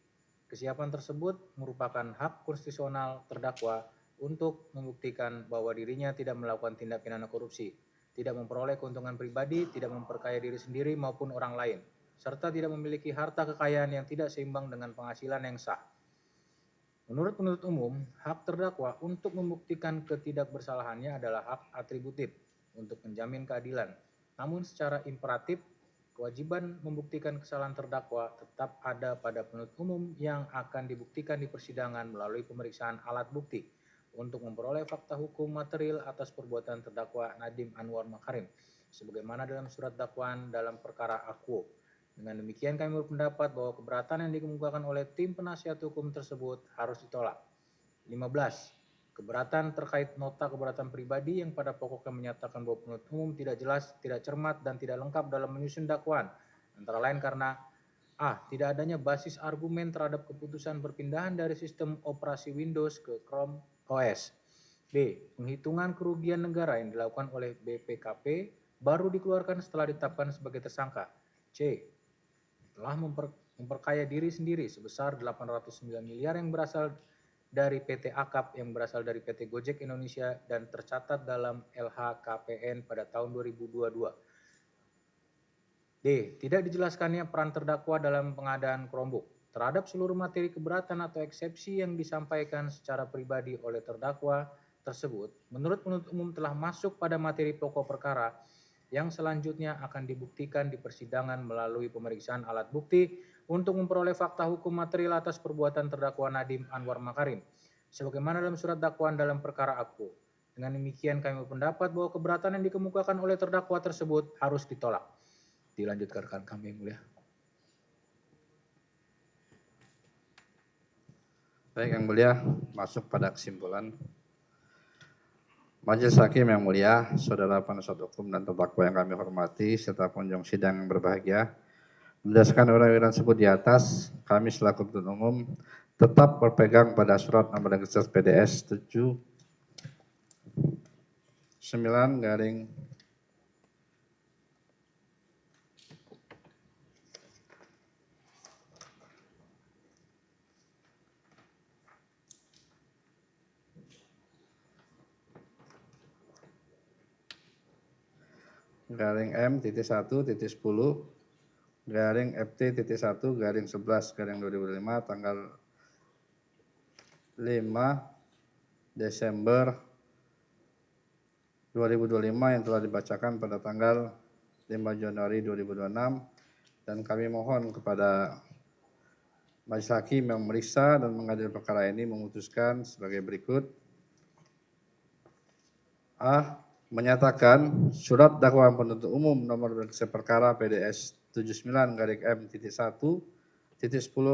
Kesiapan tersebut merupakan hak konstitusional terdakwa untuk membuktikan bahwa dirinya tidak melakukan tindak pidana korupsi, tidak memperoleh keuntungan pribadi, tidak memperkaya diri sendiri maupun orang lain, serta tidak memiliki harta kekayaan yang tidak seimbang dengan penghasilan yang sah. Menurut penuntut umum, hak terdakwa untuk membuktikan ketidakbersalahannya adalah hak atributif untuk menjamin keadilan. Namun secara imperatif, kewajiban membuktikan kesalahan terdakwa tetap ada pada penuntut umum yang akan dibuktikan di persidangan melalui pemeriksaan alat bukti untuk memperoleh fakta hukum material atas perbuatan terdakwa Nadiem Anwar Makarim, sebagaimana dalam surat dakwaan dalam perkara Aquo. Dengan demikian kami berpendapat bahwa keberatan yang dikemukakan oleh tim penasihat hukum tersebut harus ditolak. 15. Keberatan terkait nota keberatan pribadi yang pada pokoknya menyatakan bahwa penuntut umum tidak jelas, tidak cermat, dan tidak lengkap dalam menyusun dakwaan. Antara lain karena A. Tidak adanya basis argumen terhadap keputusan perpindahan dari sistem operasi Windows ke Chrome OS. B. Penghitungan kerugian negara yang dilakukan oleh BPKP baru dikeluarkan setelah ditetapkan sebagai tersangka. C. Telah memperkaya diri sendiri sebesar 809 miliar yang berasal dari PT Akap yang berasal dari PT Gojek Indonesia dan tercatat dalam LHKPN pada tahun 2022. D. Tidak dijelaskannya peran terdakwa dalam pengadaan Chromebook. Terhadap seluruh materi keberatan atau eksepsi yang disampaikan secara pribadi oleh terdakwa tersebut, menurut penuntut umum telah masuk pada materi pokok perkara yang selanjutnya akan dibuktikan di persidangan melalui pemeriksaan alat bukti untuk memperoleh fakta hukum material atas perbuatan terdakwa Nadiem Anwar Makarim, sebagaimana dalam surat dakwaan dalam perkara Aquo. Dengan demikian kami berpendapat bahwa keberatan yang dikemukakan oleh terdakwa tersebut harus ditolak. Dilanjutkan rekan kami yang mulia. Baik yang mulia, masuk pada kesimpulan. Majelis Hakim yang mulia, saudara penasihat hukum dan terdakwa yang kami hormati, serta pengunjung sidang yang berbahagia. Berdasarkan uraian tersebut di atas, kami selaku penuntut umum tetap berpegang pada surat nomor registrasi PDS 79 garing M.1.10 garing FT.1 garing 11 garing 2005 tanggal 5 Desember 2025 yang telah dibacakan pada tanggal 5 Januari 2026, dan kami mohon kepada Majelis Hakim yang memeriksa dan mengadili perkara ini memutuskan sebagai berikut. A. Menyatakan surat dakwaan penuntut umum nomor berkes perkara PDS 79 garing M.1.10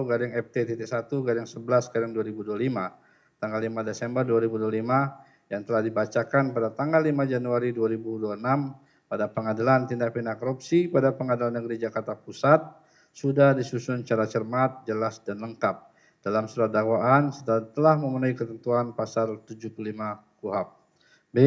garing FT.1 garing 11 garing 2025 tanggal 5 Desember 2025 yang telah dibacakan pada tanggal 5 Januari 2026 pada Pengadilan Tindak Pidana Korupsi pada Pengadilan Negeri Jakarta Pusat sudah disusun secara cermat, jelas, dan lengkap dalam surat dakwaan setelah memenuhi ketentuan pasal 75 KUHP. B.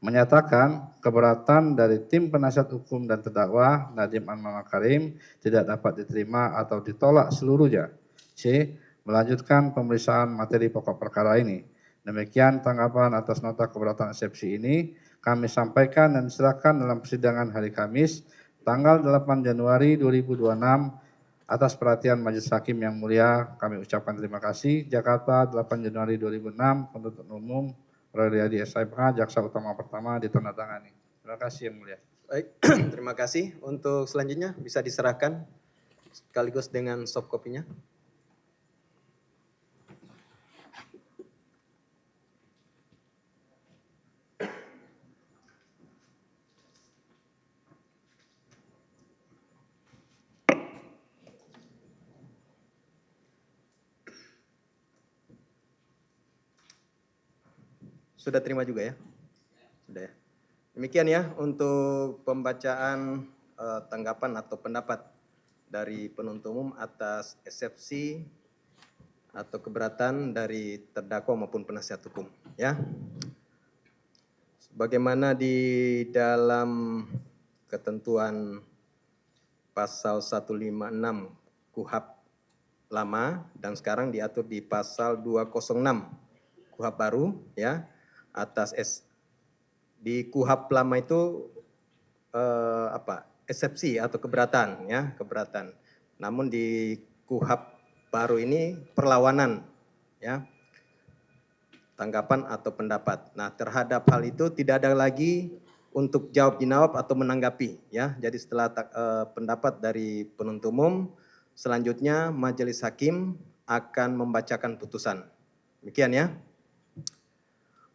Menyatakan keberatan dari tim penasihat hukum dan terdakwa Nadiem Anwar Makarim tidak dapat diterima atau ditolak seluruhnya. C. Melanjutkan pemeriksaan materi pokok perkara ini. Demikian tanggapan atas nota keberatan eksepsi ini kami sampaikan dan diserahkan dalam persidangan hari Kamis tanggal 8 Januari 2026 atas perhatian Majelis Hakim yang mulia. Kami ucapkan terima kasih. Jakarta 8 Januari 2006, penuntut umum Radiadi SIPH, Jaksa Utama Pertama ditandatangani. Terima kasih yang mulia. Baik, terima kasih. Untuk selanjutnya bisa diserahkan sekaligus dengan soft copy-nya. Sudah terima juga ya? Sudah ya. Demikian ya untuk pembacaan tanggapan atau pendapat dari penuntut umum atas eksepsi atau keberatan dari terdakwa maupun penasihat hukum ya. Sebagaimana di dalam ketentuan pasal 156 KUHP lama dan sekarang diatur di pasal 206 KUHP baru ya di KUHP lama itu eksepsi atau keberatan ya, keberatan. Namun di KUHP baru ini perlawanan ya. Tanggapan atau pendapat. Nah, terhadap hal itu tidak ada lagi untuk jawab jawab atau menanggapi ya. Jadi setelah pendapat dari penuntut umum, selanjutnya majelis hakim akan membacakan putusan. Demikian ya.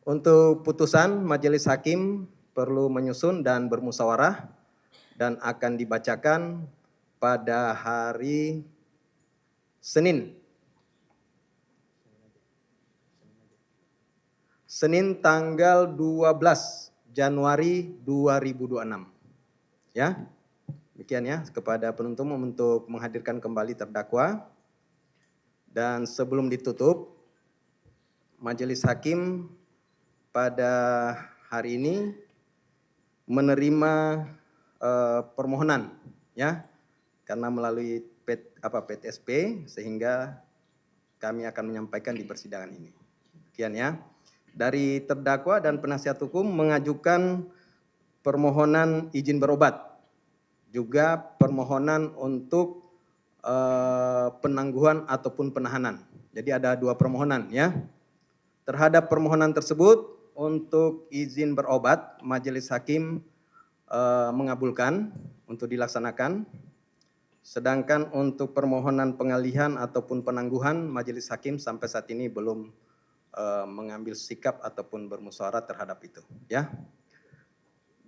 Untuk putusan majelis hakim perlu menyusun dan bermusyawarah dan akan dibacakan pada hari Senin tanggal 12 Januari 2026. Ya. Demikian ya kepada penuntut umum untuk menghadirkan kembali terdakwa. Dan sebelum ditutup, majelis hakim pada hari ini menerima permohonan ya karena melalui PTSP sehingga kami akan menyampaikan di persidangan ini. Demikian ya. Dari terdakwa dan penasihat hukum mengajukan permohonan izin berobat, juga permohonan untuk penangguhan ataupun penahanan. Jadi ada 2 permohonan ya. Terhadap permohonan tersebut untuk izin berobat, majelis hakim mengabulkan untuk dilaksanakan. Sedangkan untuk permohonan pengalihan ataupun penangguhan, majelis hakim sampai saat ini belum mengambil sikap ataupun bermusyawarah terhadap itu ya.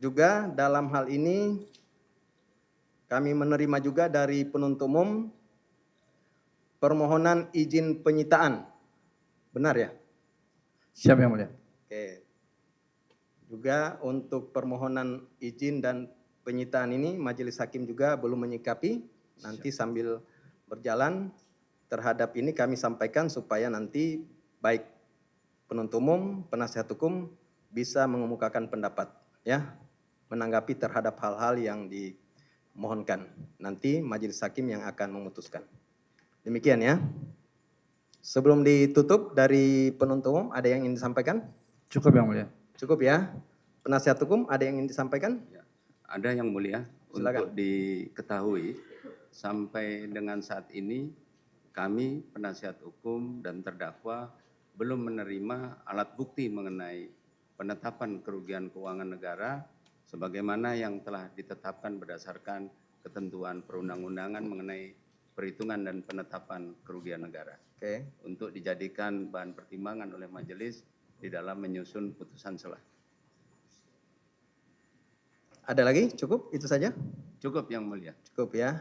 Juga dalam hal ini kami menerima juga dari penuntut umum permohonan izin penyitaan. Benar ya? Siap Yang Mulia. Oke. Juga untuk permohonan izin dan penyitaan ini majelis hakim juga belum menyikapi. Nanti sambil berjalan terhadap ini kami sampaikan supaya nanti baik penuntut umum, penasihat hukum bisa mengemukakan pendapat ya, menanggapi terhadap hal-hal yang dimohonkan. Nanti majelis hakim yang akan memutuskan. Demikian ya. Sebelum ditutup dari penuntut umum ada yang ingin disampaikan? Cukup Yang Mulia. Cukup ya. Penasihat hukum ada yang ingin disampaikan? Ada Yang Mulia. Silakan. Untuk diketahui sampai dengan saat ini kami penasihat hukum dan terdakwa belum menerima alat bukti mengenai penetapan kerugian keuangan negara sebagaimana yang telah ditetapkan berdasarkan ketentuan perundang-undangan mengenai perhitungan dan penetapan kerugian negara. Oke. Untuk dijadikan bahan pertimbangan oleh majelis di dalam menyusun putusan selah. Ada lagi? Cukup? Itu saja? Cukup Yang Mulia. Cukup ya.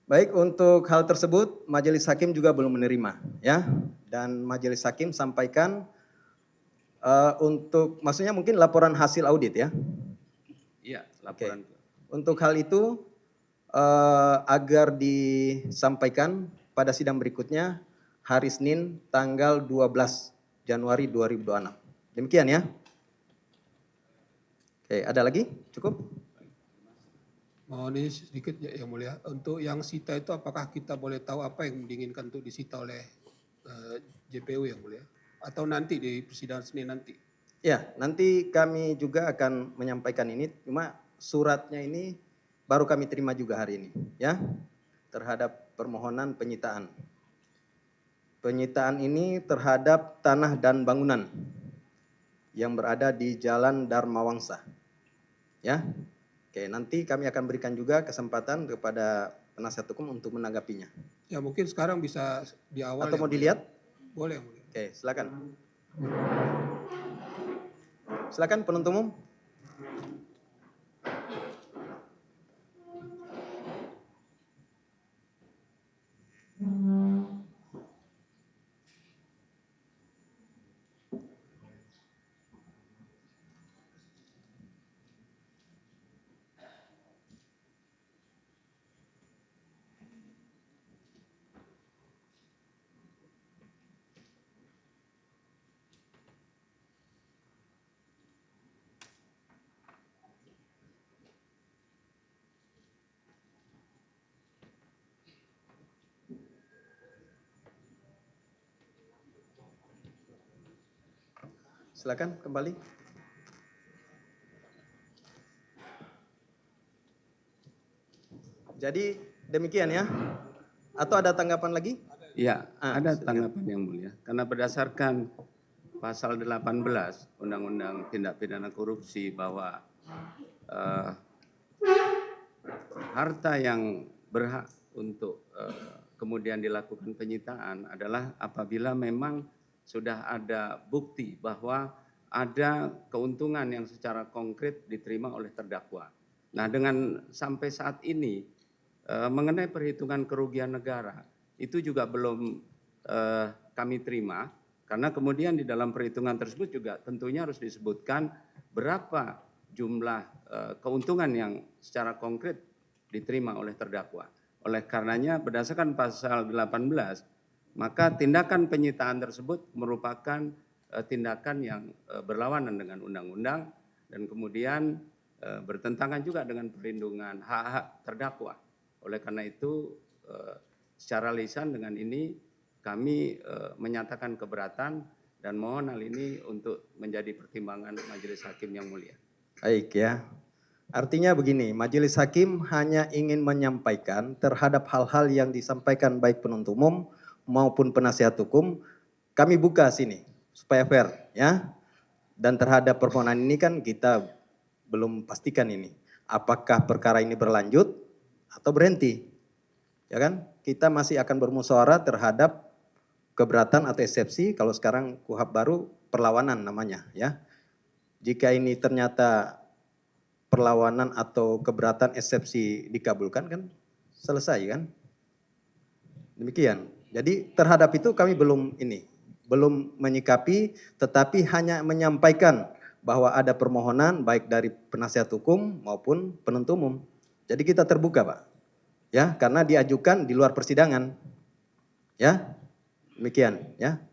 Baik, untuk hal tersebut majelis hakim juga belum menerima ya. Dan majelis hakim sampaikan untuk maksudnya mungkin laporan hasil audit ya. Iya, laporan. Untuk hal itu agar disampaikan pada sidang berikutnya hari Senin tanggal 12 Januari 2026. Demikian ya. Oke, ada lagi? Cukup? Mohon ini sedikit ya Yang Mulia. Untuk yang sita itu apakah kita boleh tahu apa yang diinginkan untuk disita oleh JPU Yang Mulia? Atau nanti di persidangan Senin nanti? Ya, nanti kami juga akan menyampaikan ini. Cuma suratnya ini baru kami terima juga hari ini ya. Terhadap permohonan penyitaan. Penyitaan ini terhadap tanah dan bangunan yang berada di Jalan Dharma Wangsa. Ya. Oke, nanti kami akan berikan juga kesempatan kepada penasihat hukum untuk menanggapinya. Ya mungkin sekarang bisa di awal. Atau Yang mau Mulia. dilihat? Boleh Yang Mulia. Oke, silakan. Silakan penuntut umum. Silakan kembali. Jadi demikian ya. Atau ada tanggapan lagi? Ya, ada silakan. tanggapan yang mulia. Karena berdasarkan pasal 18 Undang-Undang Tindak Pidana Korupsi bahwa harta yang berhak untuk kemudian dilakukan penyitaan adalah apabila memang sudah ada bukti bahwa ada keuntungan yang secara konkret diterima oleh terdakwa. Nah, dengan sampai saat ini mengenai perhitungan kerugian negara itu juga belum kami terima, karena kemudian di dalam perhitungan tersebut juga tentunya harus disebutkan berapa jumlah keuntungan yang secara konkret diterima oleh terdakwa. Oleh karenanya berdasarkan pasal 18, maka tindakan penyitaan tersebut merupakan tindakan yang berlawanan dengan undang-undang dan kemudian bertentangan juga dengan perlindungan hak-hak terdakwa. Oleh karena itu secara lisan dengan ini kami menyatakan keberatan dan mohon hal ini untuk menjadi pertimbangan Majelis Hakim yang mulia. Baik ya. Artinya begini, Majelis Hakim hanya ingin menyampaikan terhadap hal-hal yang disampaikan baik penuntut umum maupun penasihat hukum, kami buka sini supaya fair ya. Dan terhadap permohonan ini kan kita belum pastikan ini. Apakah perkara ini berlanjut atau berhenti? Ya kan? Kita masih akan bermusyawarah terhadap keberatan atau eksepsi, kalau sekarang KUHP baru perlawanan namanya ya. Jika ini ternyata perlawanan atau keberatan eksepsi dikabulkan kan selesai kan. Demikian. Jadi terhadap itu kami belum menyikapi, tetapi hanya menyampaikan bahwa ada permohonan baik dari penasihat hukum maupun penuntut umum. Jadi kita terbuka Pak. Ya, karena diajukan di luar persidangan. Ya. Demikian ya.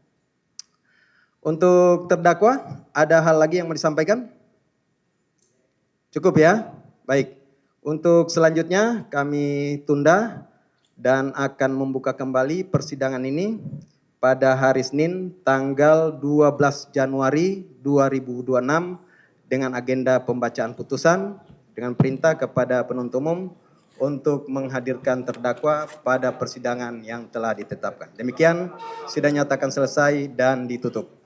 Untuk terdakwa ada hal lagi yang mau disampaikan? Cukup ya? Baik. Untuk selanjutnya kami tunda dan akan membuka kembali persidangan ini pada hari Senin tanggal 12 Januari 2026 dengan agenda pembacaan putusan dengan perintah kepada penuntut umum untuk menghadirkan terdakwa pada persidangan yang telah ditetapkan. Demikian sidang nyatakan selesai dan ditutup.